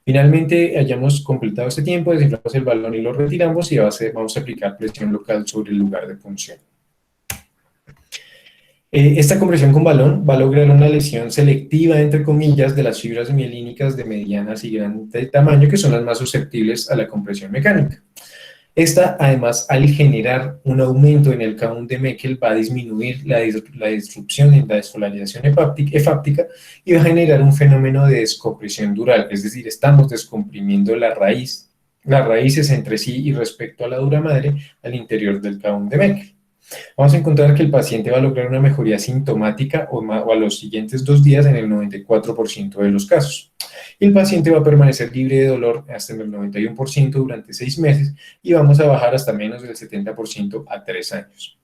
Finalmente, hayamos completado este tiempo, desinflamos el balón y lo retiramos y vamos a aplicar presión local sobre el lugar de punción. Esta compresión con balón va a lograr una lesión selectiva, entre comillas, de las fibras mielínicas de medianas y grandes tamaño, que son las más susceptibles a la compresión mecánica. Esta, además, al generar un aumento en el count de Meckel, va a disminuir la disrupción en la despolarización efáptica y va a generar un fenómeno de descompresión dural, es decir, estamos descomprimiendo las raíces entre sí y respecto a la dura madre al interior del count de Meckel. Vamos a encontrar que el paciente va a lograr una mejoría sintomática o a los siguientes 2 días en el 94% de los casos. Y el paciente va a permanecer libre de dolor hasta en el 91% durante 6 meses y vamos a bajar hasta menos del 70% a 3 años.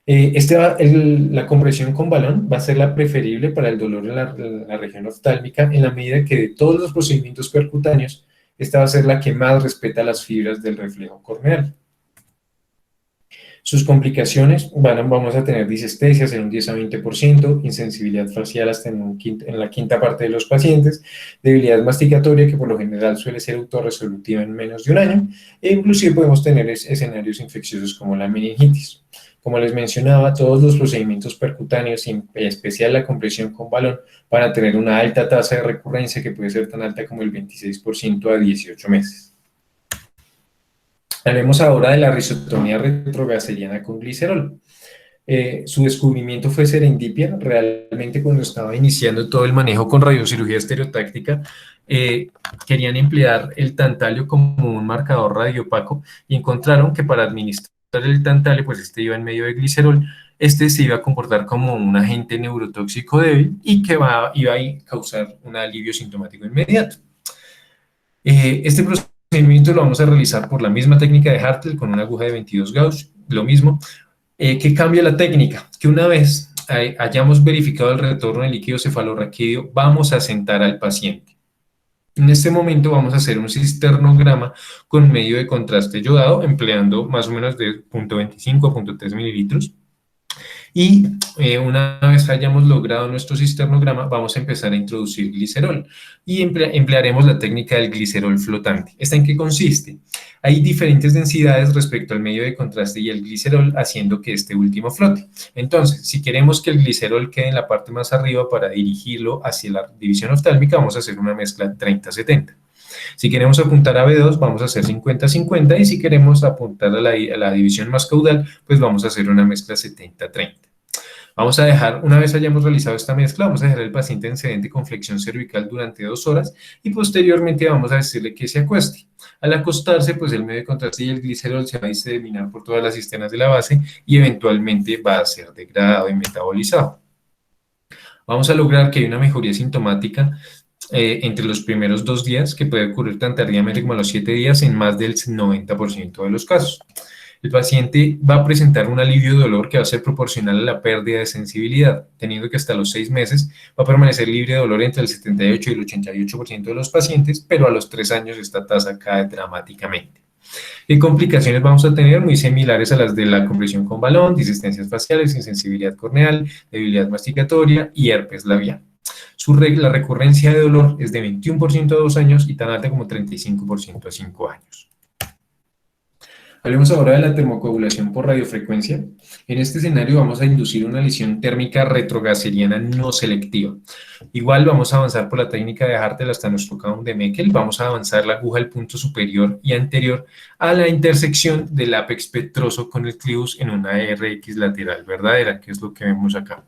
La compresión con balón va a ser la preferible para el dolor en la región oftálmica en la medida que de todos los procedimientos percutáneos, esta va a ser la que más respeta las fibras del reflejo corneal. Sus complicaciones, vamos a tener disestesias en un 10 a 20%, insensibilidad facial hasta en la quinta parte de los pacientes, debilidad masticatoria que por lo general suele ser autorresolutiva en menos de un año, e inclusive podemos tener escenarios infecciosos como la meningitis. Como les mencionaba, todos los procedimientos percutáneos, y en especial la compresión con balón, van a tener una alta tasa de recurrencia que puede ser tan alta como el 26% a 18 meses. Hablemos ahora de la risotomía retrogaseliana con glicerol. Su descubrimiento fue serendipia, realmente cuando estaba iniciando todo el manejo con radiocirugía estereotáctica, querían emplear el tantalio como un marcador radiopaco y encontraron que para administrar el tantalio, pues este iba en medio de glicerol, este se iba a comportar como un agente neurotóxico débil y que iba a causar un alivio sintomático inmediato. Este procedimiento lo vamos a realizar por la misma técnica de Hartel con una aguja de 22 Gauss, lo mismo. ¿Qué cambia la técnica? Que una vez hayamos verificado el retorno del líquido cefalorraquídeo, vamos a sentar al paciente. En este momento vamos a hacer un cisternograma con medio de contraste yodado, empleando más o menos de 0.25 a 0.3 mililitros. Y una vez hayamos logrado nuestro cisternograma, vamos a empezar a introducir glicerol y emplearemos la técnica del glicerol flotante. ¿Esta en qué consiste? Hay diferentes densidades respecto al medio de contraste y el glicerol, haciendo que este último flote. Entonces, si queremos que el glicerol quede en la parte más arriba para dirigirlo hacia la división oftálmica, vamos a hacer una mezcla 30-70. Si queremos apuntar a B2, vamos a hacer 50-50, y si queremos apuntar a la división más caudal, pues vamos a hacer una mezcla 70-30. Vamos a dejar, una vez hayamos realizado esta mezcla, vamos a dejar al paciente en sedente con flexión cervical durante 2 horas y posteriormente vamos a decirle que se acueste. Al acostarse, pues el medio de contraste y el glicerol se va a diseminar por todas las cisternas de la base y eventualmente va a ser degradado y metabolizado. Vamos a lograr que haya una mejoría sintomática entre los primeros 2 días, que puede ocurrir tan tardíamente como a los 7 días en más del 90% de los casos. El paciente va a presentar un alivio de dolor que va a ser proporcional a la pérdida de sensibilidad, teniendo que hasta los 6 meses va a permanecer libre de dolor entre el 78 y el 88% de los pacientes, pero a los 3 años esta tasa cae dramáticamente. ¿Qué complicaciones vamos a tener? Muy similares a las de la compresión con balón, disestencias faciales, insensibilidad corneal, debilidad masticatoria y herpes labial. La recurrencia de dolor es de 21% a 2 años y tan alta como 35% a 5 años. Hablemos ahora de la termocoagulación por radiofrecuencia. En este escenario vamos a inducir una lesión térmica retrogaseliana no selectiva. Igual vamos a avanzar por la técnica de Hartel hasta nuestro count de Meckel. Vamos a avanzar la aguja del punto superior y anterior a la intersección del ápex petroso con el clivus en una RX lateral verdadera, que es lo que vemos acá.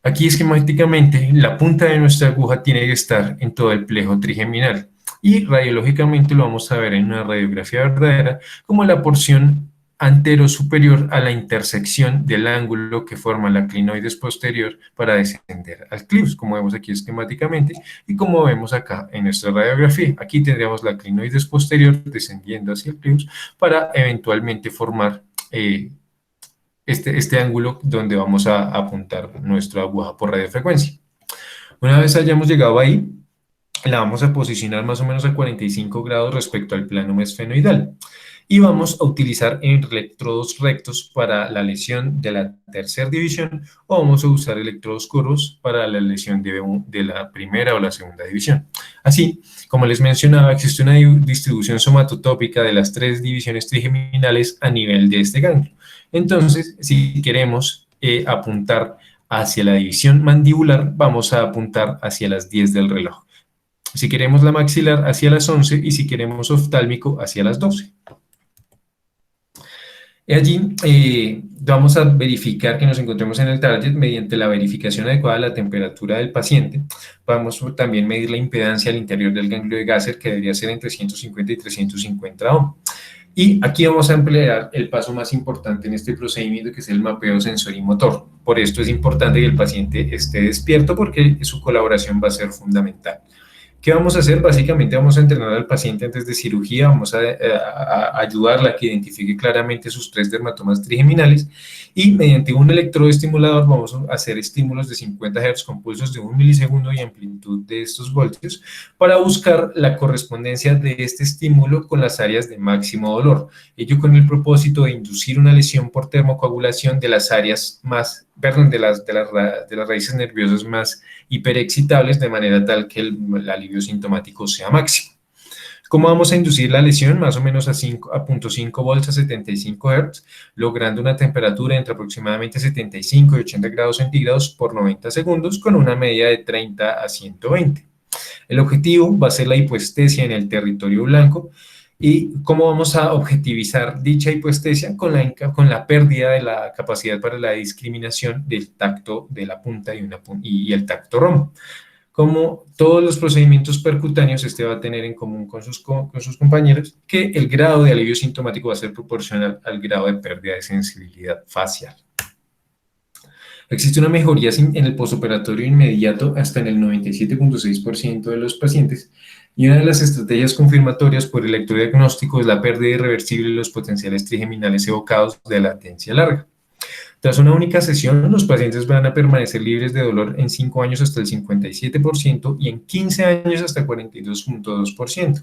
Aquí esquemáticamente la punta de nuestra aguja tiene que estar en todo el plejo trigeminal. Y radiológicamente lo vamos a ver en una radiografía verdadera como la porción antero-superior a la intersección del ángulo que forma la clinoides posterior para descender al clivus, como vemos aquí esquemáticamente y como vemos acá en nuestra radiografía. Aquí tendríamos la clinoides posterior descendiendo hacia el clivus para eventualmente formar este ángulo donde vamos a apuntar nuestra aguja por radiofrecuencia. Una vez hayamos llegado ahí, la vamos a posicionar más o menos a 45 grados respecto al plano mesfenoidal y vamos a utilizar electrodos rectos para la lesión de la tercera división o vamos a usar electrodos curvos para la lesión de la primera o la segunda división. Así, como les mencionaba, existe una distribución somatotópica de las tres divisiones trigeminales a nivel de este ganglio. Entonces, si queremos apuntar hacia la división mandibular, vamos a apuntar hacia las 10 del reloj. Si queremos la maxilar, hacia las 11 y si queremos oftálmico, hacia las 12. Y allí vamos a verificar que nos encontremos en el target mediante la verificación adecuada de la temperatura del paciente. Vamos también a medir la impedancia al interior del ganglio de Gasser, que debería ser entre 150 y 350 ohm. Y aquí vamos a emplear el paso más importante en este procedimiento, que es el mapeo sensorimotor. Por esto es importante que el paciente esté despierto porque su colaboración va a ser fundamental. ¿Qué vamos a hacer? Básicamente vamos a entrenar al paciente antes de cirugía, vamos a ayudarla a que identifique claramente sus tres dermatomas trigeminales y mediante un electroestimulador vamos a hacer estímulos de 50 Hz con pulsos de 1 milisegundo y amplitud de estos voltios para buscar la correspondencia de este estímulo con las áreas de máximo dolor. Ello con el propósito de inducir una lesión por termocoagulación de las áreas más, perdón, de las raíces nerviosas más hiperexcitables de manera tal que el alivio sintomático sea máximo. ¿Cómo vamos a inducir la lesión? Más o menos a 0.5 volts a 75 Hz, logrando una temperatura entre aproximadamente 75 y 80 grados centígrados por 90 segundos con una media de 30 a 120. El objetivo va a ser la hipoestesia en el territorio blanco. ¿Y cómo vamos a objetivizar dicha hipoestesia? Con la pérdida de la capacidad para la discriminación del tacto de la punta y el tacto rombo. Como todos los procedimientos percutáneos, este va a tener en común con sus compañeros que el grado de alivio sintomático va a ser proporcional al grado de pérdida de sensibilidad facial. Existe una mejoría en el posoperatorio inmediato hasta en el 97.6% de los pacientes y una de las estrategias confirmatorias por electrodiagnóstico es la pérdida irreversible de los potenciales trigeminales evocados de latencia larga. Tras una única sesión, los pacientes van a permanecer libres de dolor en 5 años hasta el 57% y en 15 años hasta el 42.2%.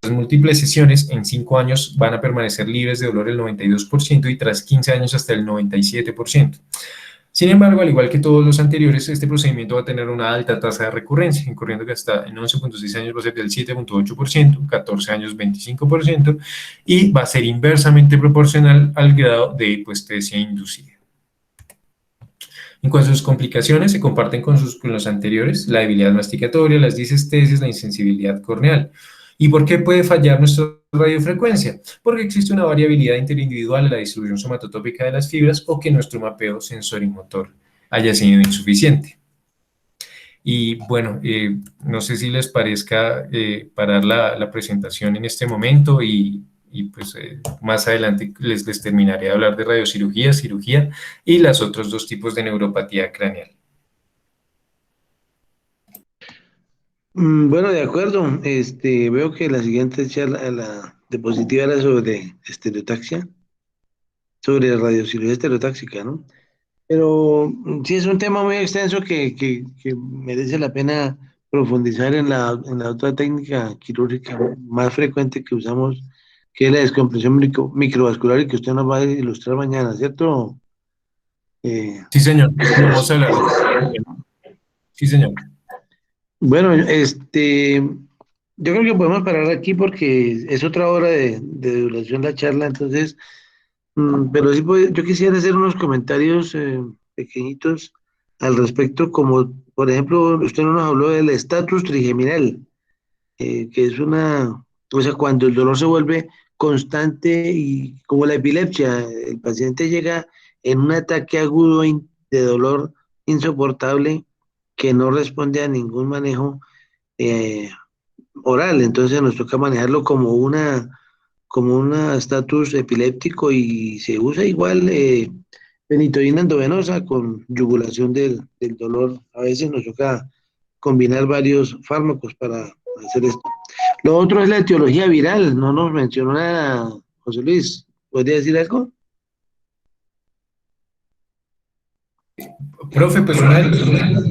Las múltiples sesiones en 5 años van a permanecer libres de dolor el 92% y tras 15 años hasta el 97%. Sin embargo, al igual que todos los anteriores, este procedimiento va a tener una alta tasa de recurrencia, incurriendo que hasta en 11.6 años va a ser del 7.8%, 14 años 25%, y va a ser inversamente proporcional al grado de hipoestesia inducida. En cuanto a sus complicaciones, se comparten con los anteriores, la debilidad masticatoria, las disestesias, la insensibilidad corneal. ¿Y por qué puede fallar nuestra radiofrecuencia? Porque existe una variabilidad interindividual en la distribución somatotópica de las fibras o que nuestro mapeo sensorimotor haya sido insuficiente. Y bueno, no sé si les parezca parar la presentación en este momento y pues más adelante les terminaré de hablar de radiocirugía, cirugía y los otros dos tipos de neuropatía craneal. Bueno, de acuerdo. Veo que la siguiente charla, la diapositiva era sobre estereotaxia, sobre radiocirugía estereotáxica, ¿no? Pero sí es un tema muy extenso que merece la pena profundizar en la otra técnica quirúrgica más frecuente que usamos, que es la descompresión microvascular y que usted nos va a ilustrar mañana, ¿cierto? Sí, señor. Vamos a hablar. Sí, señor. Bueno, yo creo que podemos parar aquí porque es otra hora de duración la charla, entonces, pero sí, yo quisiera hacer unos comentarios pequeñitos al respecto, como por ejemplo, usted no nos habló del estatus trigeminal, que es o sea, cuando el dolor se vuelve constante y como la epilepsia, el paciente llega en un ataque agudo de dolor insoportable que no responde a ningún manejo eh, oral, entonces nos toca manejarlo como una estatus epiléptico y se usa igual fenitoína endovenosa con yugulación del dolor. A veces nos toca combinar varios fármacos para hacer esto. Lo otro es la etiología viral, no nos mencionó nada, José Luis, ¿podría decir algo? Profe, pues una de las cosas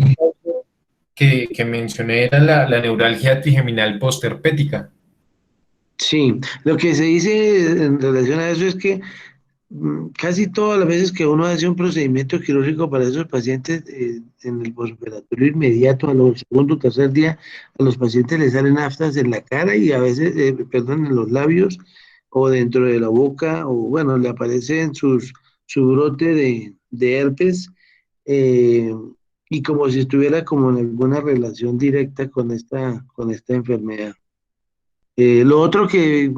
que mencioné era la neuralgia trigeminal postherpética. Sí, lo que se dice en relación a eso es que casi todas las veces que uno hace un procedimiento quirúrgico para esos pacientes, en el postoperatorio inmediato, a los segundo o tercer día, a los pacientes les salen aftas en la cara y a veces, perdón, en los labios o dentro de la boca, o bueno, le aparecen su brote de herpes, eh, y como si estuviera como en alguna relación directa con esta enfermedad. Lo otro que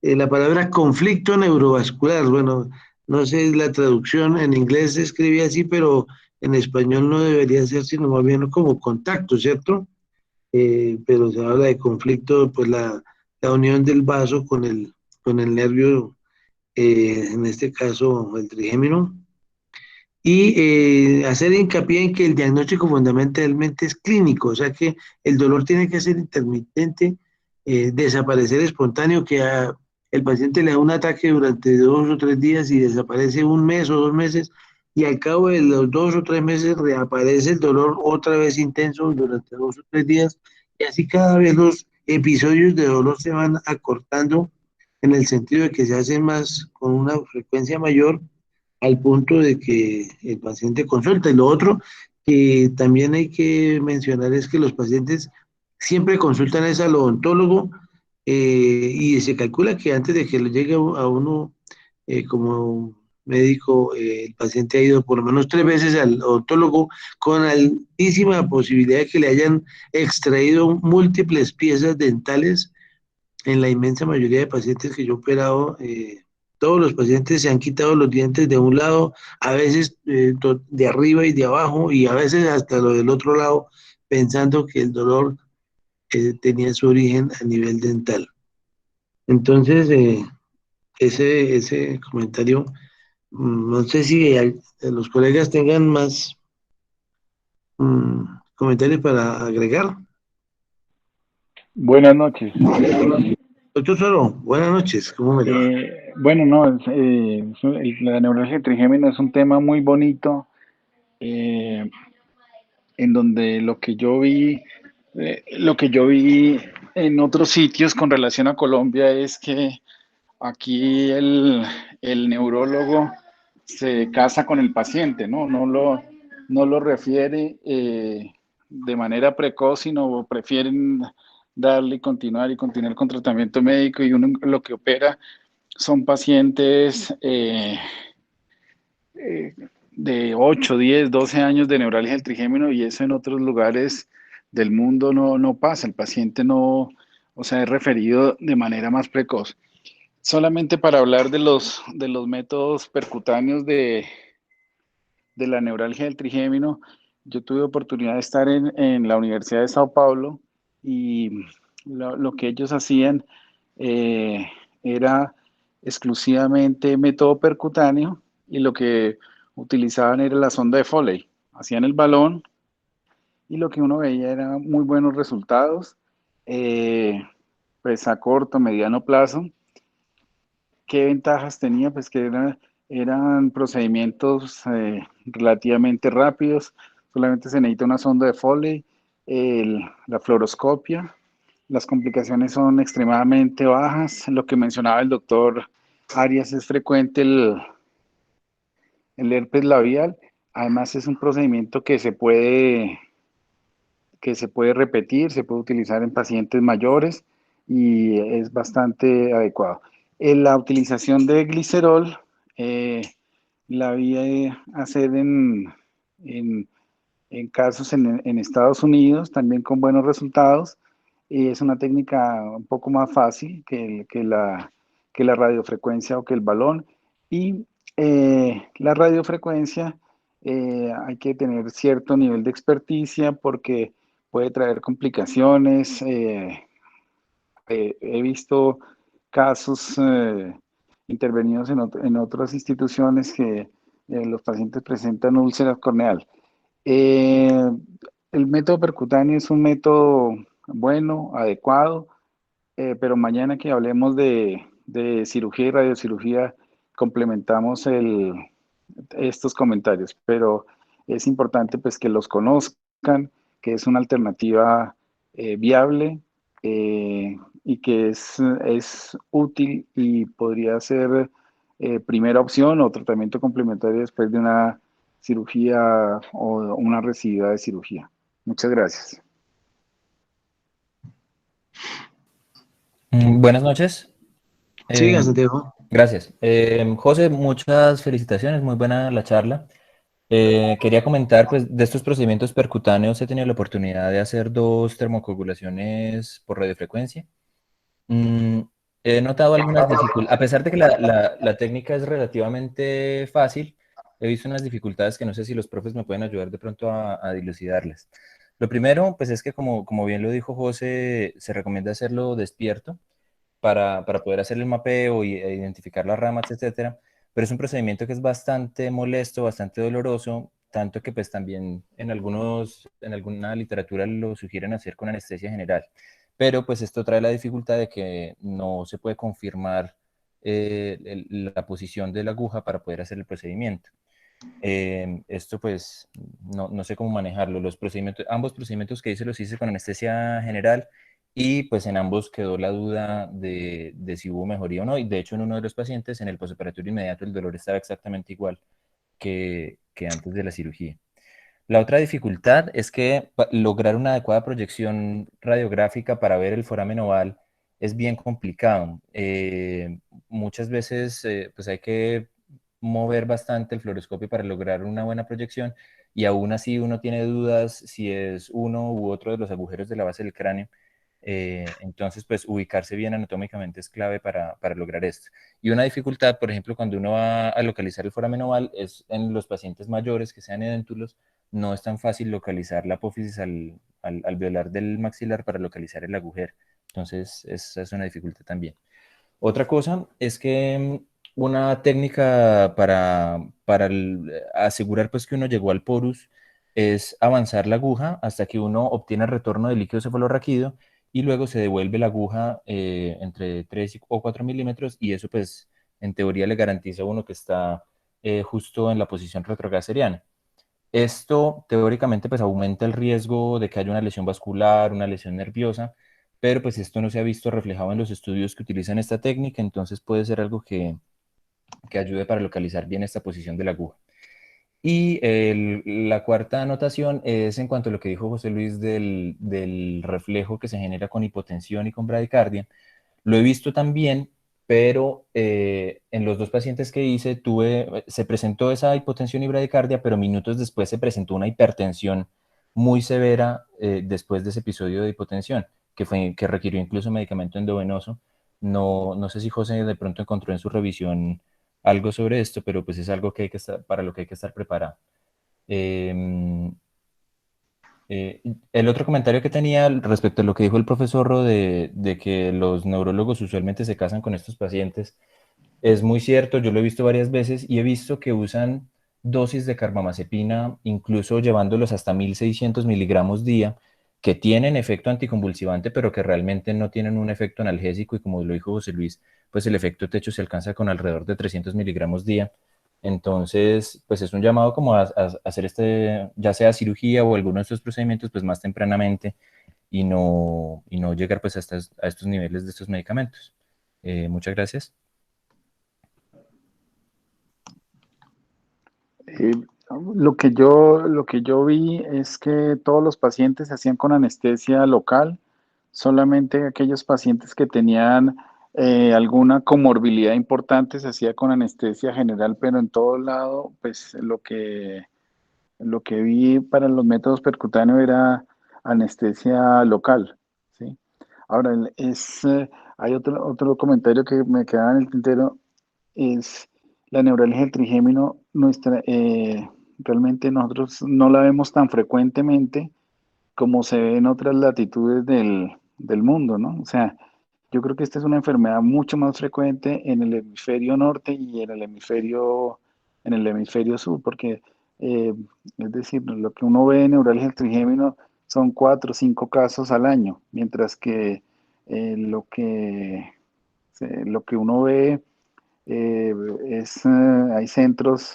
la palabra conflicto neurovascular, bueno, no sé la traducción, en inglés se escribe así, pero en español no debería ser sino más bien como contacto, ¿cierto? Pero se habla de conflicto, pues la unión del vaso con el nervio, en este caso el trigémino, y hacer hincapié en que el diagnóstico fundamentalmente es clínico, o sea que el dolor tiene que ser intermitente, desaparecer espontáneo, que el paciente le da un ataque durante 2 o 3 días y desaparece un mes o 2 meses, y al cabo de los 2 o 3 meses reaparece el dolor otra vez intenso durante 2 o 3 días, y así cada vez los episodios de dolor se van acortando en el sentido de que se hacen más con una frecuencia mayor al punto de que el paciente consulta. Y lo otro que también hay que mencionar es que los pacientes siempre consultan es al odontólogo, y se calcula que antes de que le llegue a uno, como médico, el paciente ha ido por lo menos 3 veces al odontólogo con altísima posibilidad de que le hayan extraído múltiples piezas dentales. En la inmensa mayoría de pacientes que yo he operado, todos los pacientes se han quitado los dientes de un lado, a veces de arriba y de abajo, y a veces hasta lo del otro lado, pensando que el dolor tenía su origen a nivel dental. Entonces, ese comentario, no sé si los colegas tengan más comentarios para agregar. Buenas noches. Doctor Suero, buenas noches, ¿cómo me le va? Bueno, no, la neuralgia trigémina es un tema muy bonito, eh, en donde lo que yo vi en otros sitios con relación a Colombia es que aquí el neurólogo se casa con el paciente, ¿no? No lo refiere de manera precoz, sino prefieren darle y continuar con tratamiento médico, y uno lo que opera son pacientes de 8, 10, 12 años de neuralgia del trigémino, y eso en otros lugares del mundo no pasa. El paciente no, o sea, es referido de manera más precoz. Solamente para hablar de los métodos percutáneos de la neuralgia del trigémino, yo tuve oportunidad de estar en la Universidad de Sao Paulo, y lo que ellos hacían eh, era exclusivamente método percutáneo, y lo que utilizaban era la sonda de Foley. Hacían el balón y lo que uno veía era muy buenos resultados, eh, pues a corto, mediano plazo. ¿Qué ventajas tenía? Pues que eran procedimientos relativamente rápidos, solamente se necesita una sonda de Foley, la fluoroscopia, las complicaciones son extremadamente bajas. Lo que mencionaba el doctor Arias, es frecuente el herpes labial. Además es un procedimiento que se puede repetir, se puede utilizar en pacientes mayores y es bastante adecuado. En la utilización de glicerol, eh, la vi hacer en, en casos en Estados Unidos, también con buenos resultados. Y es una técnica un poco más fácil que la radiofrecuencia o que el balón. Y la radiofrecuencia, hay que tener cierto nivel de experticia porque puede traer complicaciones. He visto casos intervenidos en otras instituciones que los pacientes presentan úlceras corneal. Eh, el método percutáneo es un método bueno, adecuado, pero mañana que hablemos de cirugía y radiocirugía, complementamos estos comentarios. Pero es importante pues que los conozcan, que es una alternativa viable y que es útil y podría ser primera opción o tratamiento complementario después de una cirugía o una recidivida de cirugía. Muchas gracias. Buenas noches. Siga, Eh, Santiago. gracias. José, muchas felicitaciones, muy buena la charla. Quería comentar, pues, de estos procedimientos percutáneos he tenido la oportunidad de hacer dos termocoagulaciones por radiofrecuencia. Mm, he notado algunas dificultades, a pesar de que la técnica es relativamente fácil, he visto unas dificultades que no sé si los profes me pueden ayudar de pronto a dilucidarlas. Lo primero, pues es que como bien lo dijo José, se recomienda hacerlo despierto para poder hacer el mapeo e identificar las ramas, etcétera. Pero es un procedimiento que es bastante molesto, bastante doloroso, tanto que pues también en alguna literatura lo sugieren hacer con anestesia general. Pero pues esto trae la dificultad de que no se puede confirmar la posición de la aguja para poder hacer el procedimiento. Esto pues no sé cómo manejarlo. Los procedimientos, ambos procedimientos que hice los hice con anestesia general y pues en ambos quedó la duda de si hubo mejoría o no. Y de hecho en uno de los pacientes en el postoperatorio inmediato el dolor estaba exactamente igual que antes de la cirugía. La otra dificultad es que lograr una adecuada proyección radiográfica para ver el foramen oval es bien complicado. Muchas veces pues hay que mover bastante el fluoroscopio para lograr una buena proyección y aún así uno tiene dudas si es uno u otro de los agujeros de la base del cráneo. Entonces, pues ubicarse bien anatómicamente es clave para lograr esto. Y una dificultad, por ejemplo, cuando uno va a localizar el foramen oval es en los pacientes mayores que sean edéntulos, no es tan fácil localizar la apófisis al violar del maxilar para localizar el agujero. Entonces, esa es una dificultad también. Otra cosa es que una técnica para asegurar pues que uno llegó al porus es avanzar la aguja hasta que uno obtiene el retorno del líquido cefalorraquídeo y luego se devuelve la aguja entre 3 o 4 milímetros y eso pues en teoría le garantiza a uno que está justo en la posición retrograseriana. Esto teóricamente pues aumenta el riesgo de que haya una lesión vascular, una lesión nerviosa, pero pues esto no se ha visto reflejado en los estudios que utilizan esta técnica, entonces puede ser algo que ayude para localizar bien esta posición de la aguja. Y la cuarta anotación es en cuanto a lo que dijo José Luis del reflejo que se genera con hipotensión y con bradicardia. Lo he visto también, pero en los dos pacientes que hice se presentó esa hipotensión y bradicardia, pero minutos después se presentó una hipertensión muy severa después de ese episodio de hipotensión, que requirió incluso medicamento endovenoso. No sé si José de pronto encontró en su revisión algo sobre esto, pero pues es algo que hay que estar, para lo que hay que estar preparado. Em, eh, el otro comentario que tenía respecto a lo que dijo el profesor Ro de que los neurólogos usualmente se casan con estos pacientes es muy cierto, yo lo he visto varias veces y he visto que usan dosis de carbamazepina, incluso llevándolos hasta 1600 miligramos día, que tienen efecto anticonvulsivante, pero que realmente no tienen un efecto analgésico y como lo dijo José Luis, pues el efecto techo se alcanza con alrededor de 300 miligramos día. Entonces, pues es un llamado como a hacer ya sea cirugía o alguno de estos procedimientos, pues más tempranamente y no llegar pues a estos niveles de estos medicamentos. Muchas gracias. Eh, lo que yo vi es que todos los pacientes se hacían con anestesia local, solamente aquellos pacientes que tenían alguna comorbilidad importante se hacía con anestesia general, pero en todo lado, pues lo que vi para los métodos percutáneos era anestesia local, ¿sí? Ahora, hay otro comentario que me quedaba en el tintero, es la neuralgia del trigémino, realmente nosotros no la vemos tan frecuentemente como se ve en otras latitudes del mundo, ¿no? O sea, yo creo que esta es una enfermedad mucho más frecuente en el hemisferio norte y en el hemisferio sur, porque eh, es decir, lo que uno ve en neuralgia del trigémino son 4 o 5 casos al año, mientras que lo que uno ve hay centros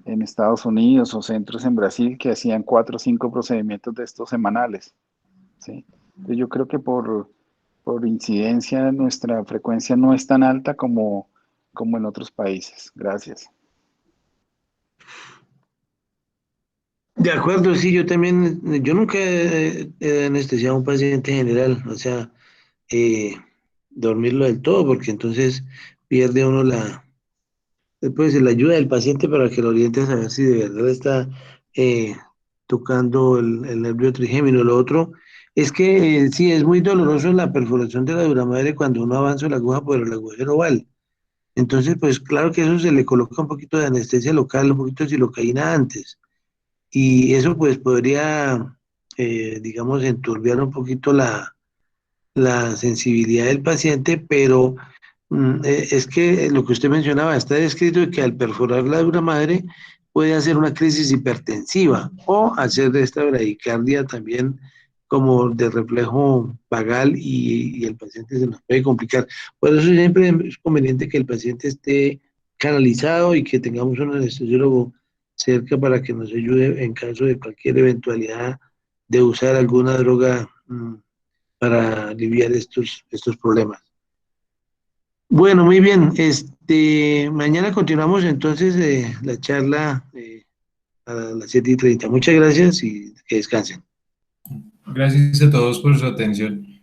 en Estados Unidos o centros en Brasil que hacían 4 o 5 procedimientos de estos semanales, ¿sí? Entonces yo creo que por incidencia nuestra frecuencia no es tan alta como en otros países. Gracias. De acuerdo, sí, yo también, yo nunca he anestesiado a un paciente general, o sea, eh, dormirlo del todo, porque entonces pierde uno después la ayuda del paciente para que lo oriente a saber si de verdad está eh, tocando el nervio trigémino. Lo otro es que sí, es muy doloroso la perforación de la dura madre cuando uno avanza la aguja por el agujero oval. Entonces, pues claro que eso se le coloca un poquito de anestesia local, un poquito de silocaína antes. Y eso pues podría, digamos, enturbiar un poquito la sensibilidad del paciente, pero es que lo que usted mencionaba, está descrito que al perforar la dura madre puede hacer una crisis hipertensiva o hacer esta bradicardia también como de reflejo vagal y el paciente se nos puede complicar. Por eso siempre es conveniente que el paciente esté canalizado y que tengamos un anestesiólogo cerca para que nos ayude en caso de cualquier eventualidad de usar alguna droga para aliviar estos problemas. Bueno, muy bien. Mañana continuamos entonces la charla a las 7:30. Muchas gracias y que descansen. Gracias a todos por su atención.